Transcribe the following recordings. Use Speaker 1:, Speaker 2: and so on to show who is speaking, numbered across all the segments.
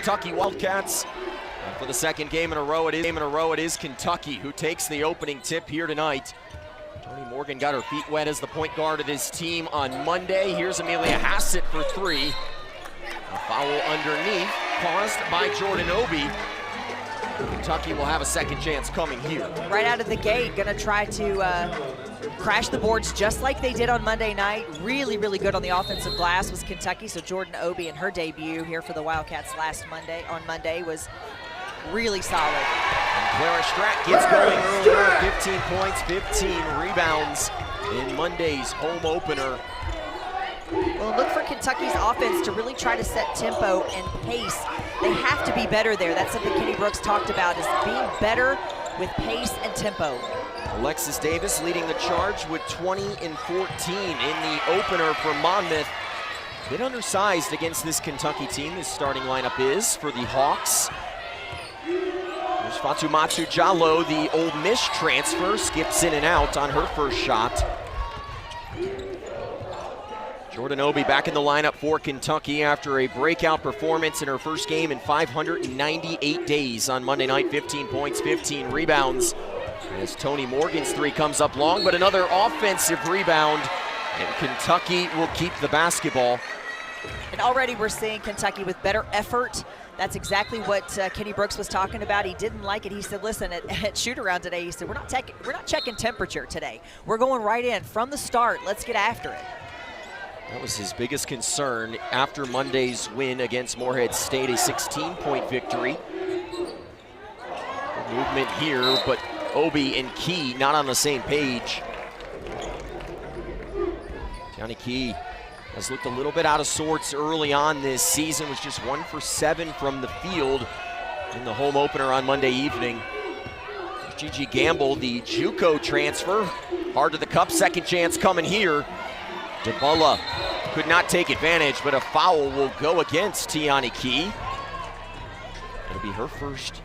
Speaker 1: Kentucky Wildcats. And for the second game in a row, it is Kentucky who takes the opening tip here tonight. Toni Morgan got her feet wet as the point guard of this team on Monday. Here's Amelia Hassett for three. A foul underneath, caused by Jordan Obi. Kentucky will have a second chance coming here.
Speaker 2: Right out of the gate, gonna try to crash the boards just like they did on Monday night. Really, really good on the offensive glass was Kentucky. So Jordan Obi in her debut here for the Wildcats on Monday was really solid.
Speaker 1: And Clara Stratt gets going earlier, 15 points, 15 rebounds in Monday's home opener.
Speaker 2: Well, look for Kentucky's offense to really try to set tempo and pace. They have to be better there. That's something Kenny Brooks talked about, is being better with pace and tempo.
Speaker 1: Alexis Davis leading the charge with 20 and 14 in the opener for Monmouth. A bit undersized against this Kentucky team, this starting lineup is for the Hawks. There's Fatoumata Diallo, the Ole Miss transfer, skips in and out on her first shot. Jordan Obi back in the lineup for Kentucky after a breakout performance in her first game in 598 days on Monday night. 15 points, 15 rebounds. As Toni Morgan's three comes up long, but another offensive rebound, and Kentucky will keep the basketball.
Speaker 2: And already we're seeing Kentucky with better effort. That's exactly what Kenny Brooks was talking about. He didn't like it. He said, listen, at shoot-around today, he said, we're not checking temperature today. We're going right in from the start. Let's get after it.
Speaker 1: That was his biggest concern after Monday's win against Morehead State, a 16-point victory. Good movement here, but Obi and Key not on the same page. Tiani Key has looked a little bit out of sorts early on this season, was just 1 for 7 from the field in the home opener on Monday evening. Gigi Gamble, the JUCO transfer, hard to the cup, second chance coming here. DeBulla could not take advantage, but a foul will go against Tiani Key. It'll be her first.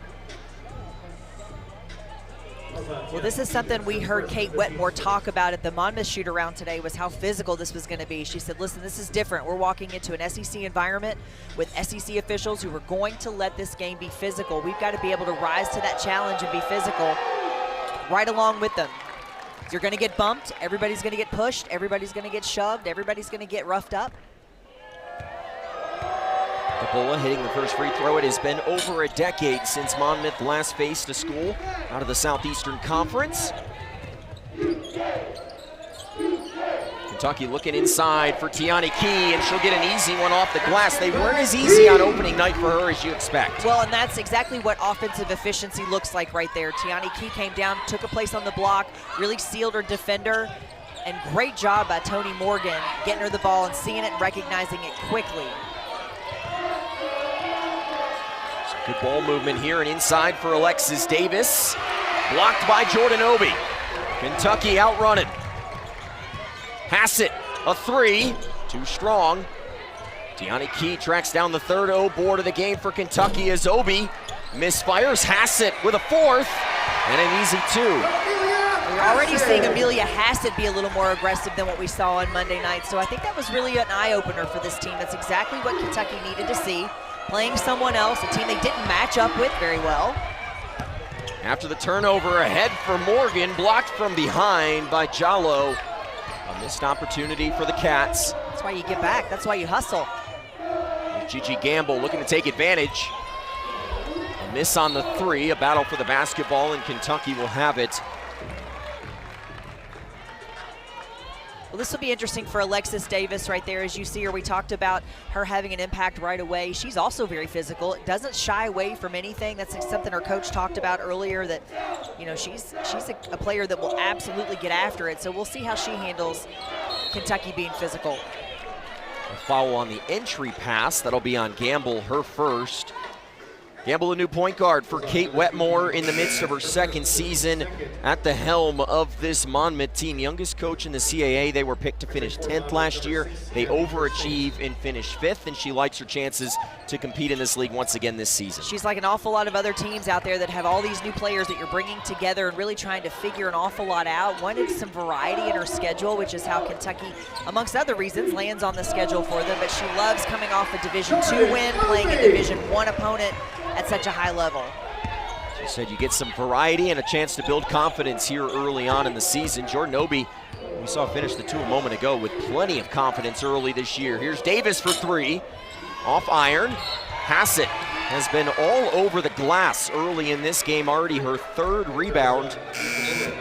Speaker 2: Well, this is something we heard Kate Wetmore talk about at the Monmouth shoot-around today, was how physical this was going to be. She said, listen, this is different. We're walking into an SEC environment with SEC officials who are going to let this game be physical. We've got to be able to rise to that challenge and be physical right along with them. You're going to get bumped, everybody's going to get pushed, everybody's going to get shoved, everybody's going to get roughed up.
Speaker 1: DeBulla hitting the first free throw. It has been over a decade since Monmouth last faced a school out of the Southeastern Conference. Kentucky looking inside for Tiani Key, and she'll get an easy one off the glass. They weren't as easy on opening night for her as you expect.
Speaker 2: Well, and that's exactly what offensive efficiency looks like right there. Tiani Key came down, took a place on the block, really sealed her defender, and great job by Toni Morgan getting her the ball and seeing it and recognizing it quickly.
Speaker 1: Good ball movement here and inside for Alexis Davis. Blocked by Jordan Obi. Kentucky outrunning. Hassett, a three, too strong. Tiani Key tracks down the third board of the game for Kentucky as Obi misfires. Hassett with a fourth and an easy two.
Speaker 2: We're already seeing Amelia Hassett be a little more aggressive than what we saw on Monday night, so I think that was really an eye-opener for this team. That's exactly what Kentucky needed to see. Playing someone else, a team they didn't match up with very well.
Speaker 1: After the turnover, ahead for Morgan, blocked from behind by Diallo. A missed opportunity for the Cats.
Speaker 2: That's why you get back, that's why you hustle.
Speaker 1: Gigi Gamble looking to take advantage. A miss on the three, a battle for the basketball, and Kentucky will have it.
Speaker 2: Well, this will be interesting for Alexis Davis right there. As you see her, we talked about her having an impact right away. She's also very physical, doesn't shy away from anything. That's something her coach talked about earlier, that, you know, she's a player that will absolutely get after it. So we'll see how she handles Kentucky being physical.
Speaker 1: A foul on the entry pass. That'll be on Gamble, her first. Gamble, a new point guard for Kate Wetmore in the midst of her second season at the helm of this Monmouth team. Youngest coach in the CAA. They were picked to finish 10th last year. They overachieve and finish 5th, and she likes her chances to compete in this league once again this season.
Speaker 2: She's like an awful lot of other teams out there that have all these new players that you're bringing together and really trying to figure an awful lot out. Wanted some variety in her schedule, which is how Kentucky, amongst other reasons, lands on the schedule for them. But she loves coming off a Division II win, playing a Division I opponent at such a high level.
Speaker 1: She said you get some variety and a chance to build confidence here early on in the season. Jordan Obi, we saw finish the 2 a moment ago with plenty of confidence early this year. Here's Davis for 3, off iron. Hassett has been all over the glass early in this game, already her 3rd rebound,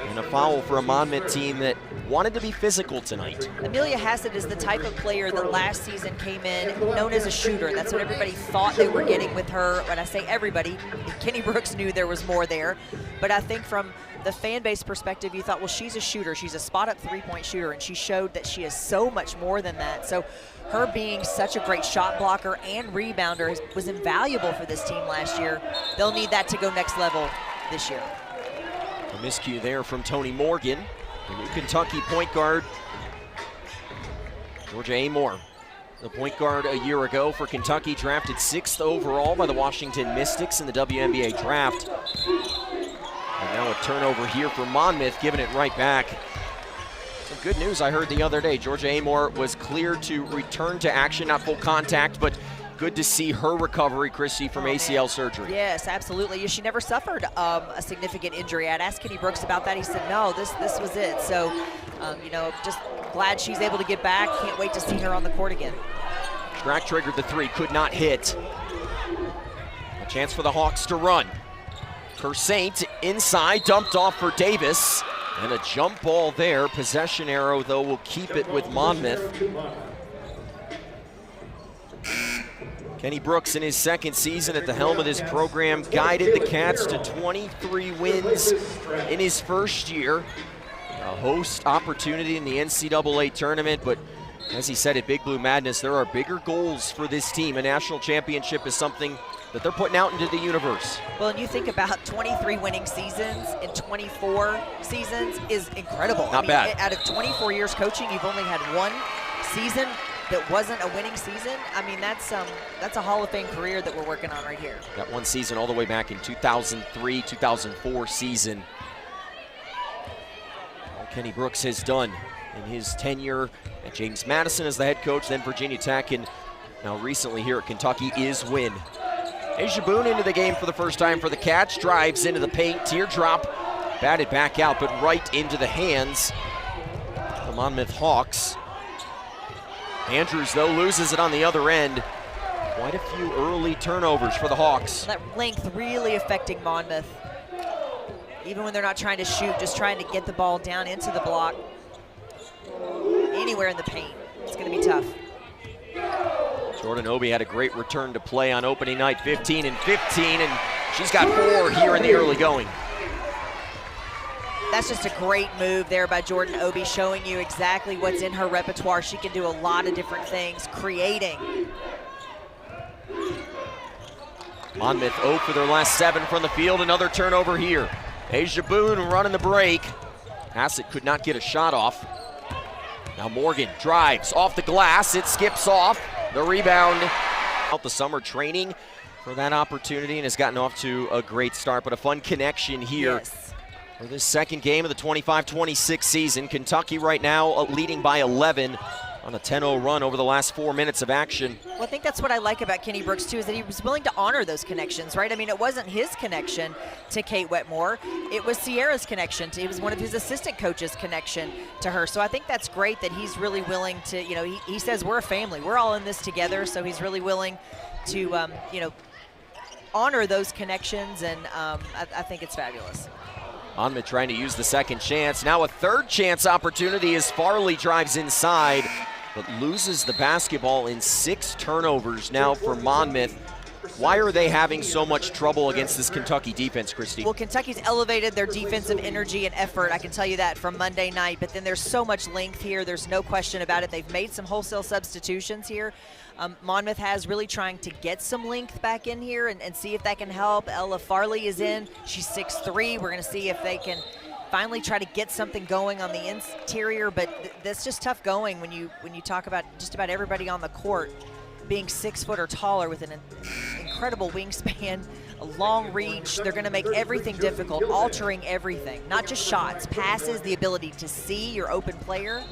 Speaker 1: and a foul for a Monmouth team that wanted to be physical tonight.
Speaker 2: Amelia Hassett is the type of player that last season came in known as a shooter. That's what everybody thought they were getting with her. When I say everybody, Kenny Brooks knew there was more there. But I think from the fan base perspective, you thought, well, she's a shooter. She's a spot-up three-point shooter, and she showed that she is so much more than that. So her being such a great shot blocker and rebounder was invaluable for this team last year. They'll need that to go next level this year.
Speaker 1: A miscue there from Tony Morgan, the new Kentucky point guard. Georgia Amore, the point guard a year ago for Kentucky, drafted 6th overall by the Washington Mystics in the WNBA draft. And now a turnover here for Monmouth, giving it right back. Some good news I heard the other day. Georgia Amore was cleared to return to action, not full contact, but good to see her recovery, Christy, from ACL surgery.
Speaker 2: Yes, absolutely. She never suffered a significant injury. I'd asked Kenny Brooks about that. He said, no, this was it. So, you know, just glad she's able to get back. Can't wait to see her on the court again.
Speaker 1: Strack triggered the 3, could not hit. A chance for the Hawks to run. Kersaint inside, dumped off for Davis. And a jump ball there. Possession arrow, though, will keep it with Monmouth. Kenny Brooks, in his second season at the helm of this program, guided the Cats to 23 wins in his first year. A host opportunity in the NCAA tournament, but as he said at Big Blue Madness, there are bigger goals for this team. A national championship is something that they're putting out into the universe.
Speaker 2: Well, and you think about 23 winning seasons in 24 seasons is incredible.
Speaker 1: Not bad.
Speaker 2: Out of 24 years coaching, you've only had 1 season that wasn't a winning season. I mean, that's a Hall of Fame career that we're working on right here.
Speaker 1: That one season all the way back in 2003, 2004 season. All Kenny Brooks has done in his tenure at James Madison as the head coach, then Virginia Tech, and now recently here at Kentucky is win. Asia Boone into the game for the first time for the Cats, drives into the paint, teardrop, batted back out, but right into the hands of the Monmouth Hawks. Andrews, though, loses it on the other end. Quite a few early turnovers for the Hawks.
Speaker 2: That length really affecting Monmouth. Even when they're not trying to shoot, just trying to get the ball down into the block. Anywhere in the paint, it's going to be tough.
Speaker 1: Jordan Obi had a great return to play on opening night, 15 and 15, and she's got 4 here in the early going.
Speaker 2: That's just a great move there by Jordan Obi, showing you exactly what's in her repertoire. She can do a lot of different things, creating.
Speaker 1: Monmouth 0 for their last 7 from the field. Another turnover here. Asia Boone running the break. Hassett could not get a shot off. Now Morgan drives off the glass. It skips off. The rebound out the summer training for that opportunity and has gotten off to a great start, but a fun connection here.
Speaker 2: Yes.
Speaker 1: For this second game of the 25-26 season. Kentucky right now leading by 11 on a 10-0 run over the last 4 minutes of action.
Speaker 2: Well, I think that's what I like about Kenny Brooks, too, is that he was willing to honor those connections, right? I mean, it wasn't his connection to Kate Wetmore. It was Sierra's connection. It was one of his assistant coaches' connection to her. So I think that's great that he's really willing to, you know, he says we're a family. We're all in this together, so he's really willing to, you know, honor those connections, and I think it's fabulous.
Speaker 1: Monmouth trying to use the second chance. Now a third chance opportunity as Farley drives inside, but loses the basketball in 6 turnovers now for Monmouth. Why are they having so much trouble against this Kentucky defense, Christy?
Speaker 2: Well, Kentucky's elevated their defensive energy and effort, I can tell you that, from Monday night, but then there's so much length here. There's no question about it. They've made some wholesale substitutions here. Monmouth has really trying to get some length back in here and see if that can help. Ella Farley is in. She's 6'3". We're going to see if they can finally try to get something going on the interior, but that's just tough going when you talk about just about everybody on the court being 6 foot or taller with an incredible wingspan, a long reach. They're going to make everything difficult, altering everything, not just shots, passes, the ability to see your open player.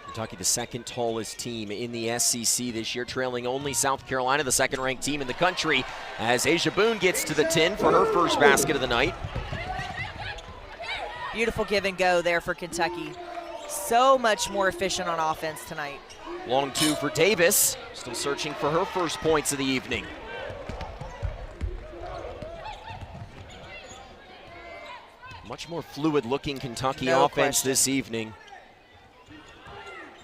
Speaker 1: Kentucky, the second tallest team in the SEC this year, trailing only South Carolina, the second-ranked team in the country, as Asia Boone gets to the 10 for her first basket of the night.
Speaker 2: Beautiful give and go there for Kentucky. So much more efficient on offense tonight.
Speaker 1: Long two for Davis, still searching for her first points of the evening. Much more fluid-looking Kentucky offense this evening.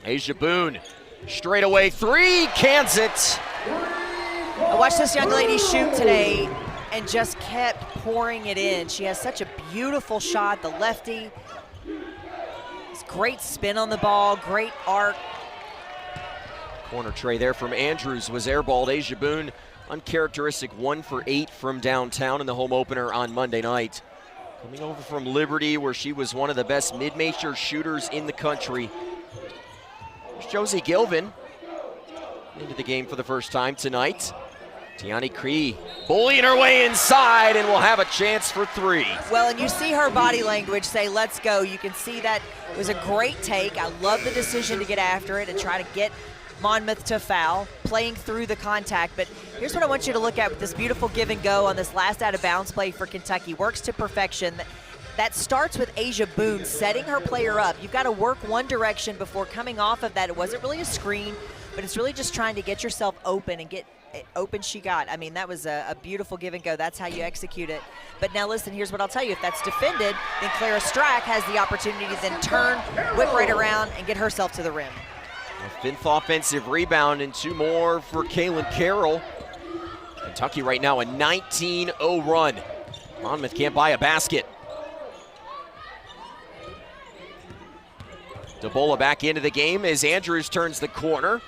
Speaker 1: Asia Boone, straight away three, cans it.
Speaker 2: I watched this young lady shoot today and just kept pouring it in. She has such a beautiful shot, the lefty. It's great spin on the ball, great arc.
Speaker 1: Corner tray there from Andrews was airballed. Asia Boone, uncharacteristic 1 for 8 from downtown in the home opener on Monday night. Coming over from Liberty, where she was one of the best mid-major shooters in the country. There's Josie Gilvin into the game for the first time tonight. Tiani Cree bullying her way inside and will have a chance for 3.
Speaker 2: Well, and you see her body language say, let's go. You can see that it was a great take. I love the decision to get after it and try to get Monmouth to foul, playing through the contact. But here's what I want you to look at with this beautiful give and go on this last out of bounds play for Kentucky. Works to perfection. That starts with Asia Boone setting her player up. You've got to work one direction before coming off of that. It wasn't really a screen, but it's really just trying to get yourself open and get open she got. I mean, that was a beautiful give and go. That's how you execute it. But now listen, here's what I'll tell you. If that's defended, then Clara Strack has the opportunity to then turn, whip right around, and get herself to the rim.
Speaker 1: A 5th offensive rebound and 2 more for Kaylin Carroll. Kentucky right now a 19-0 run. Monmouth can't buy a basket. DeBola back into the game as Andrews turns the corner.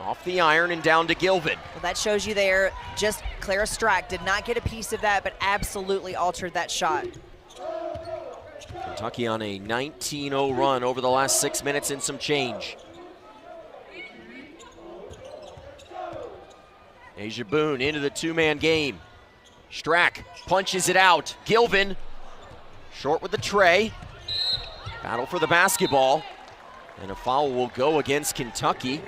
Speaker 1: Off the iron and down to Gilvin.
Speaker 2: Well, that shows you there, just Clara Strack did not get a piece of that, but absolutely altered that shot.
Speaker 1: Kentucky on a 19-0 run over the last 6 minutes and some change. Asia Boone into the 2-man game. Strack punches it out. Gilvin short with the tray. Battle for the basketball. And a foul will go against Kentucky.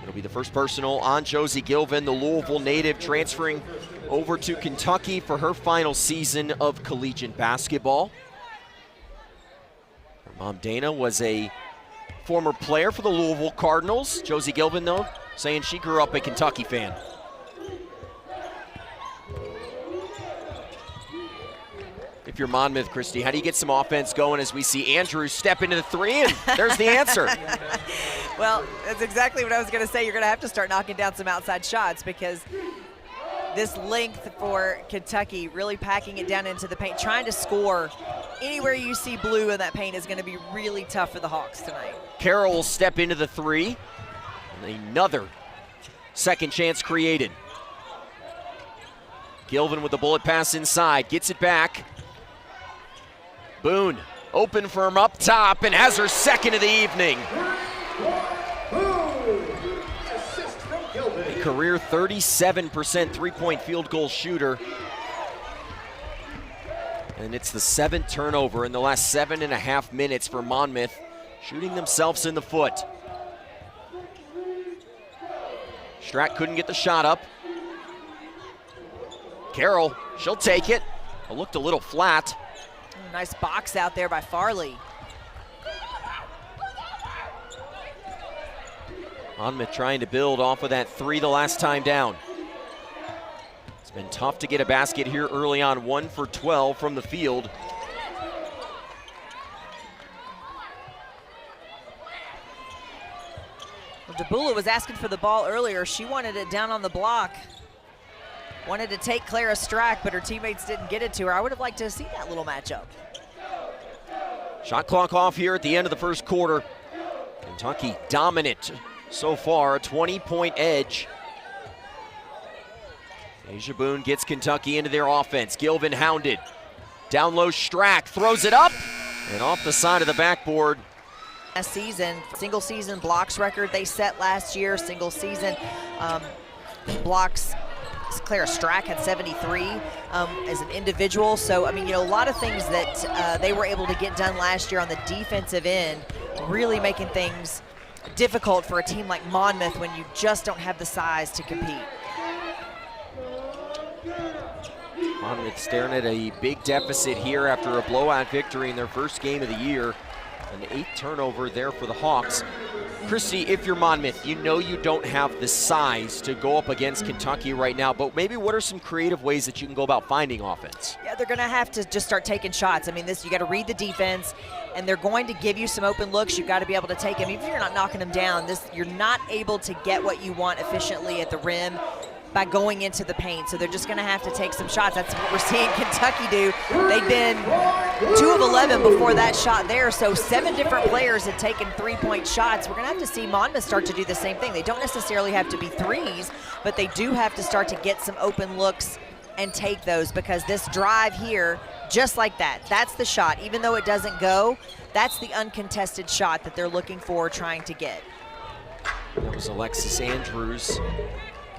Speaker 1: It'll be the first personal on Josie Gilvin, the Louisville native, transferring over to Kentucky for her final season of collegiate basketball. Her mom, Dana, was a former player for the Louisville Cardinals. Josie Gilvin, though, saying she grew up a Kentucky fan. If you're Monmouth, Christy, how do you get some offense going as we see Andrews step into the 3, and there's the answer.
Speaker 2: Well, that's exactly what I was going to say. You're going to have to start knocking down some outside shots because this length for Kentucky, really packing it down into the paint, trying to score anywhere you see blue in that paint is going to be really tough for the Hawks tonight.
Speaker 1: Carroll will step into the 3. And another second chance created. Gilvin with the bullet pass inside, gets it back. Boone, open for him up top, and has her second of the evening. A career 37% three-point field goal shooter. And it's the 7th turnover in the last 7.5 minutes for Monmouth, shooting themselves in the foot. Strack couldn't get the shot up. Carroll, she'll take it. It looked a little flat.
Speaker 2: Nice box out there by Farley.
Speaker 1: Monmouth trying to build off of that 3 the last time down. It's been tough to get a basket here early on, 1 for 12 from the field.
Speaker 2: Well, Dabula was asking for the ball earlier. She wanted it down on the block. Wanted to take Clara Strack, but her teammates didn't get it to her. I would have liked to see that little matchup.
Speaker 1: Shot clock off here at the end of the first quarter. Kentucky dominant so far, a 20-point edge. Asia Boone gets Kentucky into their offense. Gilvin hounded. Down low, Strack throws it up and off the side of the backboard.
Speaker 2: Last season, single season blocks record they set last year. Single season blocks, Clara Strack had 73 as an individual. So, I mean, you know, a lot of things that they were able to get done last year on the defensive end, really making things difficult for a team like Monmouth when you just don't have the size to compete.
Speaker 1: Monmouth staring at a big deficit here after a blowout victory in their first game of the year. An 8 turnover there for the Hawks. Christy, if you're Monmouth, you know you don't have the size to go up against Kentucky right now, but maybe what are some creative ways that you can go about finding offense?
Speaker 2: Yeah, they're going to have to just start taking shots. I mean, you got to read the defense, and they're going to give you some open looks. You've got to be able to take them. Even if you're not knocking them down, you're not able to get what you want efficiently at the rim by going into the paint. So they're just going to have to take some shots. That's what we're seeing Kentucky do. They've been 2 of 11 before that shot there, so 7 different players had taken 3-point shots. We're going to have to see Monmouth start to do the same thing. They don't necessarily have to be threes, but they do have to start to get some open looks and take those, because this drive here, just like that, that's the shot. Even though it doesn't go, that's the uncontested shot that they're looking for, trying to get.
Speaker 1: That was Alexis Andrews.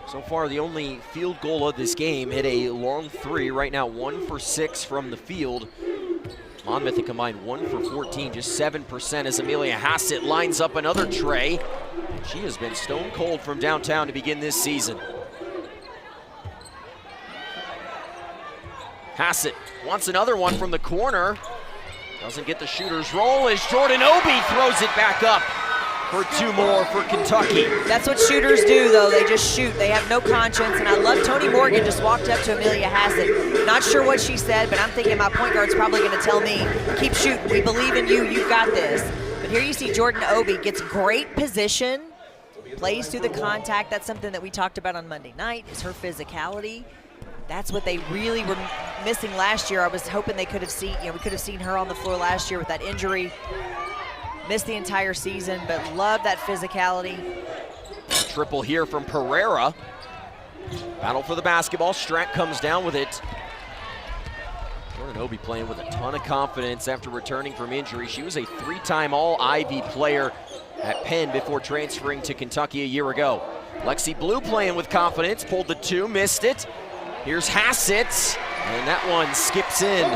Speaker 1: So far, the only field goal of this game, hit a long 3. Right now, 1 for 6 from the field. Monmouth a combined 1 for 14, just 7% as Amelia Hassett lines up another tray. She has been stone cold from downtown to begin this season. Hassett wants another one from the corner. Doesn't get the shooter's roll as Jordan Obi throws it back up for 2 more for Kentucky.
Speaker 2: That's what shooters do, though. They just shoot. They have no conscience. And I love Tony Morgan just walked up to Amelia Hassett. Not sure what she said, but I'm thinking my point guard's probably going to tell me, keep shooting. We believe in you. You got this. But here you see Jordan Obi gets great position, plays through the contact. That's something that we talked about on Monday night, is her physicality. That's what they really were missing last year. I was hoping they could have seen, we could have seen her on the floor last year with that injury. Missed the entire season, but love that physicality.
Speaker 1: Triple here from Pereira. Battle for the basketball. Strack comes down with it. Jordan Obi playing with a ton of confidence after returning from injury. She was a 3-time All-Ivy player at Penn before transferring to Kentucky a year ago. Lexi Blue playing with confidence, pulled the 2, missed it. Here's Hassett, and that one skips in.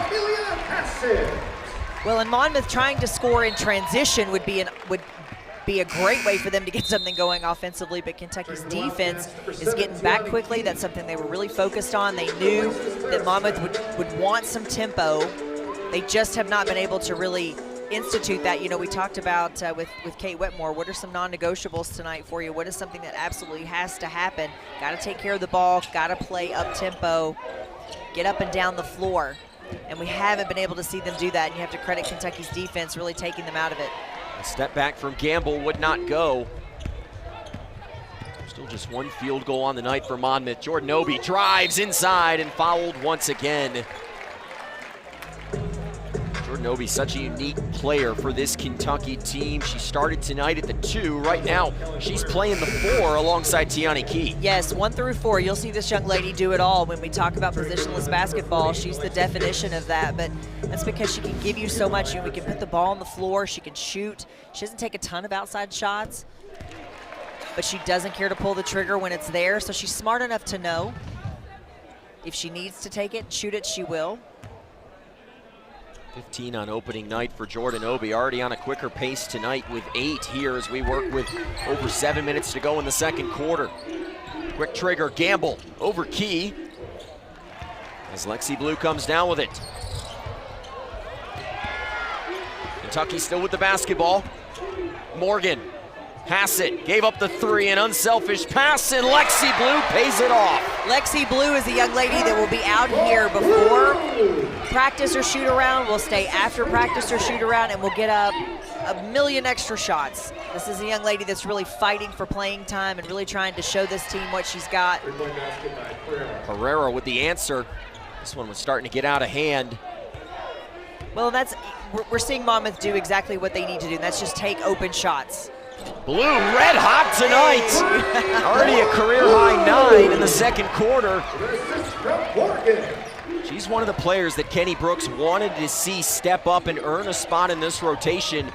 Speaker 2: Well, in Monmouth, trying to score in transition would be a great way for them to get something going offensively, but Kentucky's defense is getting back quickly. That's something they were really focused on. They knew that Monmouth would want some tempo. They just have not been able to really institute that. You know, we talked about with Kate Wetmore, what are some non-negotiables tonight for you? What is something that absolutely has to happen? Got to take care of the ball, got to play up-tempo, get up and down the floor. And we haven't been able to see them do that, and you have to credit Kentucky's defense really taking them out of it.
Speaker 1: A step back from Gamble would not go. Still just 1 field goal on the night for Monmouth. Jordan Obi drives inside and fouled once again. Jordan Obi, such a unique player for this Kentucky team. She started tonight at the 2. Right now, she's playing the 4 alongside Tiani Key.
Speaker 2: Yes, 1 through 4. You'll see this young lady do it all. When we talk about positionless basketball, she's the definition of that. But that's because she can give you so much. We can put the ball on the floor. She can shoot. She doesn't take a ton of outside shots, but she doesn't care to pull the trigger when it's there. So she's smart enough to know if she needs to take it, shoot it, she will.
Speaker 1: 15 on opening night for Jordan Obi, already on a quicker pace tonight with 8 here as we work with over 7 minutes to go in the second quarter. Quick trigger, Gamble over Key as Lexi Blue comes down with it. Kentucky still with the basketball. Morgan, Hassett gave up the 3, an unselfish pass, and Lexi Blue pays it off.
Speaker 2: Lexi Blue is a young lady that will be out here before practice or shoot around. We'll stay after practice or shoot around, and we'll get up a million extra shots. This is a young lady that's really fighting for playing time and really trying to show this team what she's got.
Speaker 1: Pereira with the answer. This one was starting to get out of hand.
Speaker 2: Well, we're seeing Monmouth do exactly what they need to do, and that's just take open shots.
Speaker 1: Blue red hot tonight. Already a career high 9 in the second quarter. She's one of the players that Kenny Brooks wanted to see step up and earn a spot in this rotation.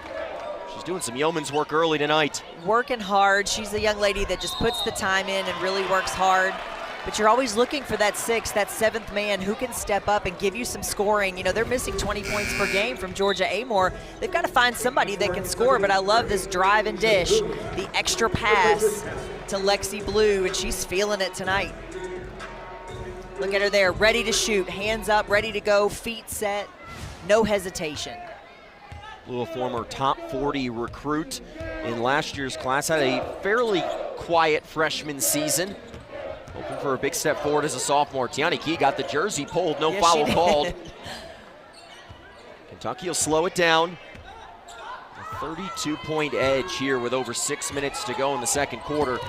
Speaker 1: She's doing some yeoman's work early tonight.
Speaker 2: Working hard. She's a young lady that just puts the time in and really works hard. But you're always looking for that 6th, that 7th man who can step up and give you some scoring. You know, they're missing 20 points per game from Georgia Amore. They've got to find somebody that can score, but I love this drive and dish, the extra pass to Lexi Blue, and she's feeling it tonight. Look at her there, ready to shoot, hands up, ready to go, feet set, no hesitation.
Speaker 1: Blue, a former top 40 recruit in last year's class, had a fairly quiet freshman season. Hoping for a big step forward as a sophomore. Tiani Key got the jersey pulled, no foul called. Kentucky will slow it down. A 32-point edge here with over 6 minutes to go in the second quarter.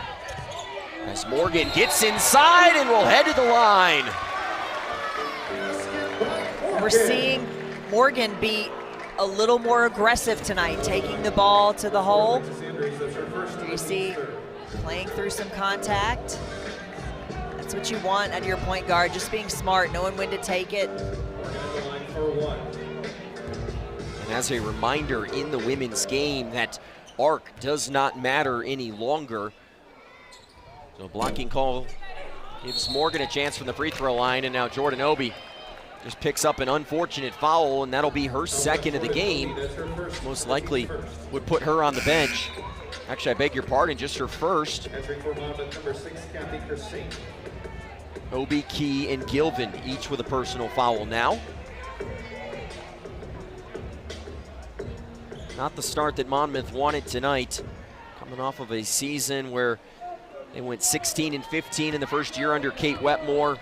Speaker 1: As Morgan gets inside and will head to the line.
Speaker 2: We're seeing Morgan be a little more aggressive tonight, taking the ball to the hole. You see, playing through some contact. That's what you want out of your point guard, just being smart, knowing when to take it.
Speaker 1: And as a reminder in the women's game that arc does not matter any longer. So blocking call gives Morgan a chance from the free throw line, and now Jordan Obi just picks up an unfortunate foul, and that'll be her second of the game. Most likely would put her on the bench. Actually, I beg your pardon, just her first. Obi, Key, and Gilvin, each with a personal foul now. Not the start that Monmouth wanted tonight. Coming off of a season where they went 16-15 in the first year under Kate Wetmore.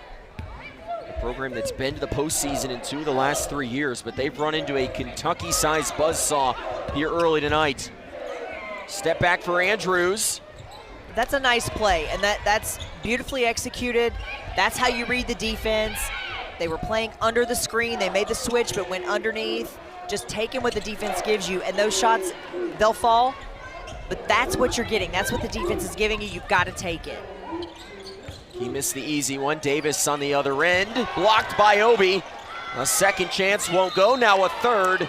Speaker 1: A program that's been to the postseason in 2 of the last 3 years, but they've run into a Kentucky-sized buzzsaw here early tonight. Step back for Andrews.
Speaker 2: That's a nice play, and that's beautifully executed. That's how you read the defense. They were playing under the screen. They made the switch, but went underneath. Just taking what the defense gives you, and those shots, they'll fall, but that's what you're getting. That's what the defense is giving you. You've got to take it.
Speaker 1: He missed the easy one. Davis on the other end, blocked by Obi. A second chance won't go, now a third.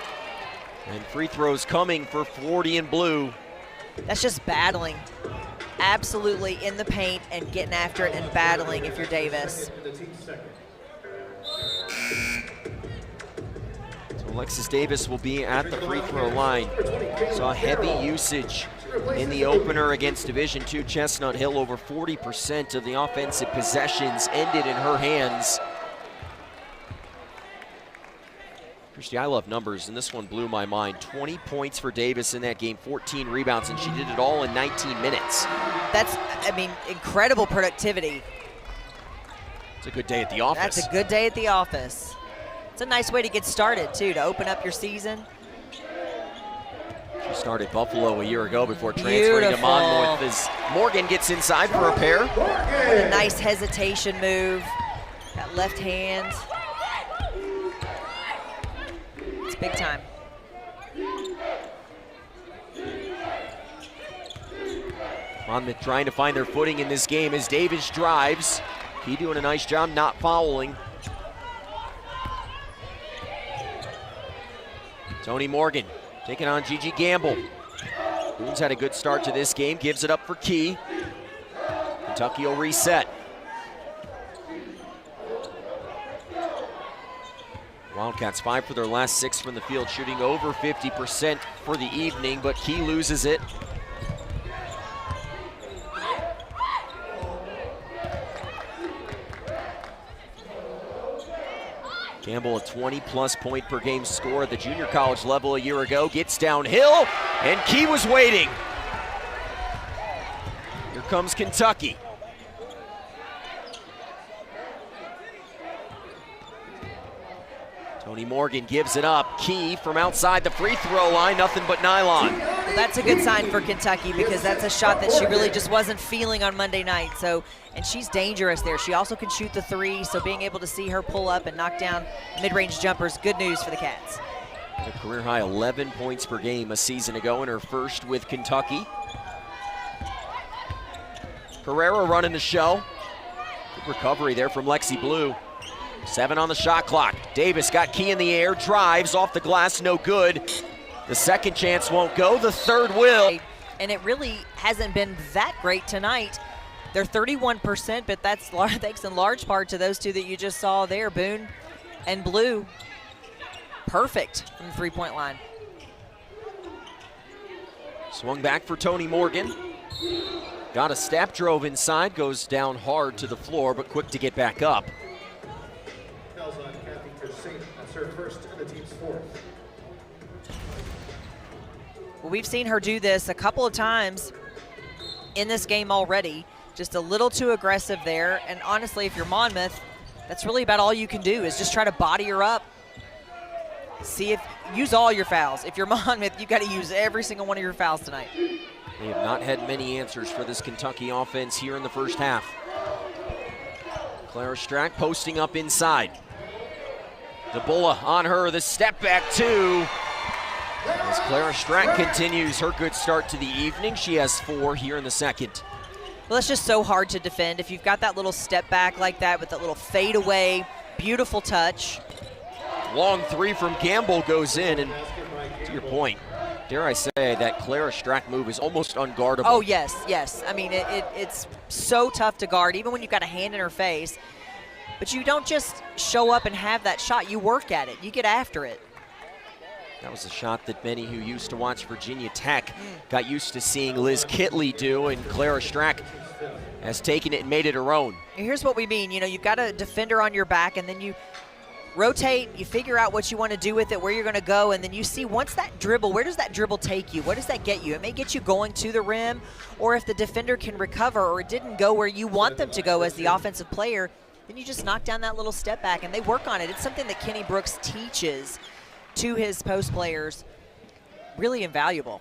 Speaker 1: And free throws coming for 40 and Blue.
Speaker 2: That's just battling. Absolutely in the paint and getting after it and battling if you're Davis.
Speaker 1: So Alexis Davis will be at the free throw line. Saw heavy usage in the opener against Division II Chestnut Hill. Over 40% of the offensive possessions ended in her hands. Christy, I love numbers, and this one blew my mind. 20 points for Davis in that game, 14 rebounds, and she did it all in 19 minutes.
Speaker 2: That's, I mean, incredible productivity.
Speaker 1: It's a good day at the office.
Speaker 2: That's a good day at the office. It's a nice way to get started, too, to open up your season.
Speaker 1: She started Buffalo a year ago before transferring to Monmouth as Morgan gets inside for a pair.
Speaker 2: What a nice hesitation move. That left hand. It's big time.
Speaker 1: Monmouth trying to find their footing in this game as Davis drives. He doing a nice job not fouling. Tony Morgan taking on Gigi Gamble. Boone's had a good start to this game, gives it up for Key. Kentucky will reset. Wildcats 5 for their last 6 from the field, shooting over 50% for the evening, but Key loses it. Gamble, a 20-plus point per game score at the junior college level a year ago, gets downhill, and Key was waiting. Here comes Kentucky. Tony Morgan gives it up. Key from outside the free throw line, nothing but nylon.
Speaker 2: Well, that's a good sign for Kentucky because that's a shot that she really just wasn't feeling on Monday night. So, and she's dangerous there. She also can shoot the three, so being able to see her pull up and knock down mid-range jumpers, good news for the Cats.
Speaker 1: A career high 11 points per game a season ago in her first with Kentucky. Carrera running the show. Good recovery there from Lexi Blue. 7 on the shot clock. Davis got Key in the air, drives off the glass, no good. The second chance won't go, the third will.
Speaker 2: And it really hasn't been that great tonight. They're 31%, but that's thanks in large part to those two that you just saw there, Boone and Blue. Perfect from the three-point line.
Speaker 1: Swung back for Tony Morgan. Got a step, drove inside, goes down hard to the floor, but quick to get back up.
Speaker 2: Well, we've seen her do this a couple of times in this game already. Just a little too aggressive there. And honestly, if you're Monmouth, that's really about all you can do is just try to body her up. Use all your fouls. If you're Monmouth, you got to use every single one of your fouls tonight.
Speaker 1: They have not had many answers for this Kentucky offense here in the first half. Clara Strack posting up inside. DeBulla on her, the step back two. As Clara Strack continues her good start to the evening, she has 4 here in the second.
Speaker 2: Well, it's just so hard to defend. If you've got that little step back like that with that little fade away, beautiful touch.
Speaker 1: Long three from Gamble goes in, and to your point, dare I say that Clara Strack move is almost unguardable.
Speaker 2: Oh, yes, yes. I mean, it's so tough to guard, even when you've got a hand in her face. But you don't just show up and have that shot. You work at it. You get after it.
Speaker 1: That was a shot that many who used to watch Virginia Tech got used to seeing Liz Kitley do, and Clara Strack has taken it and made it her own.
Speaker 2: Here's what we mean. You know, you've got a defender on your back, and then you rotate, you figure out what you want to do with it, where you're going to go, and then you see once that dribble, where does that dribble take you? What does that get you? It may get you going to the rim, or if the defender can recover or it didn't go where you want them to go as the offensive player, then you just knock down that little step back, and they work on it. It's something that Kenny Brooks teaches to his post players. Really invaluable.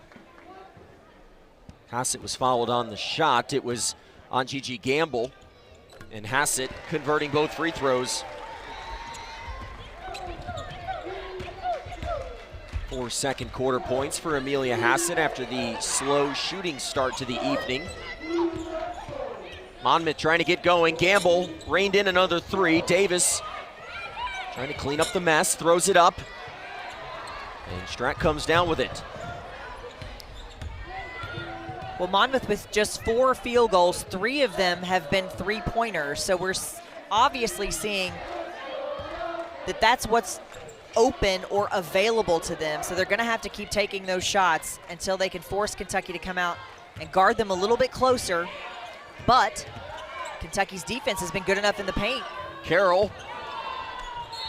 Speaker 1: Hassett was fouled on the shot. It was on Gigi Gamble, and Hassett converting both free throws. 4 second quarter points for Amelia Hassett after the slow shooting start to the evening. Monmouth trying to get going. Gamble reined in another 3. Davis trying to clean up the mess, throws it up. And Strack comes down with it.
Speaker 2: Well, Monmouth with just 4 field goals, 3 of them have been three-pointers. So we're obviously seeing that that's what's open or available to them. So they're going to have to keep taking those shots until they can force Kentucky to come out and guard them a little bit closer. But Kentucky's defense has been good enough in the paint.
Speaker 1: Carroll,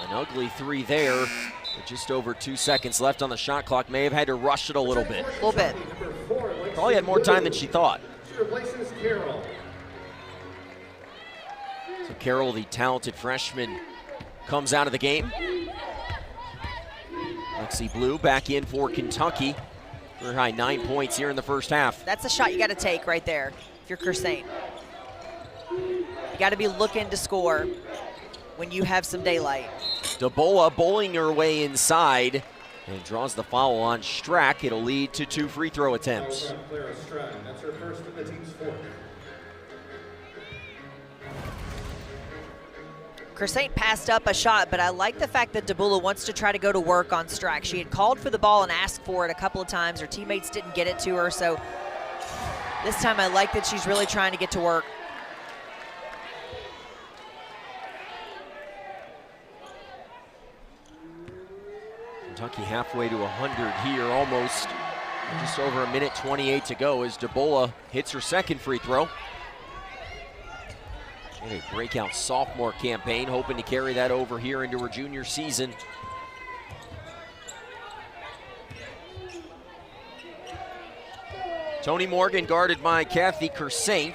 Speaker 1: an ugly 3 there. With just over 2 seconds left on the shot clock, may have had to rush it a little bit.
Speaker 2: A little bit.
Speaker 1: Probably had more time than she thought. So Carroll, the talented freshman, comes out of the game. Lexi Blue back in for Kentucky. Career high 9 points here in the first half.
Speaker 2: That's a shot you got to take right there if you're Kersane. You got to be looking to score when you have some daylight.
Speaker 1: DeBolla bowling her way inside and draws the foul on Strack. It'll lead to 2 free throw attempts.
Speaker 3: That's her first of the team's 4.
Speaker 2: Kersane passed up a shot, but I like the fact that DeBulla wants to try to go to work on Strack. She had called for the ball and asked for it a couple of times. Her teammates didn't get it to her, so this time I like that she's really trying to get to work.
Speaker 1: Kentucky halfway to 100 here, almost. Just over 1:28 to go as DeBolla hits her second free throw. And a breakout sophomore campaign, hoping to carry that over here into her junior season. Tony Morgan guarded by Kathy Kersane.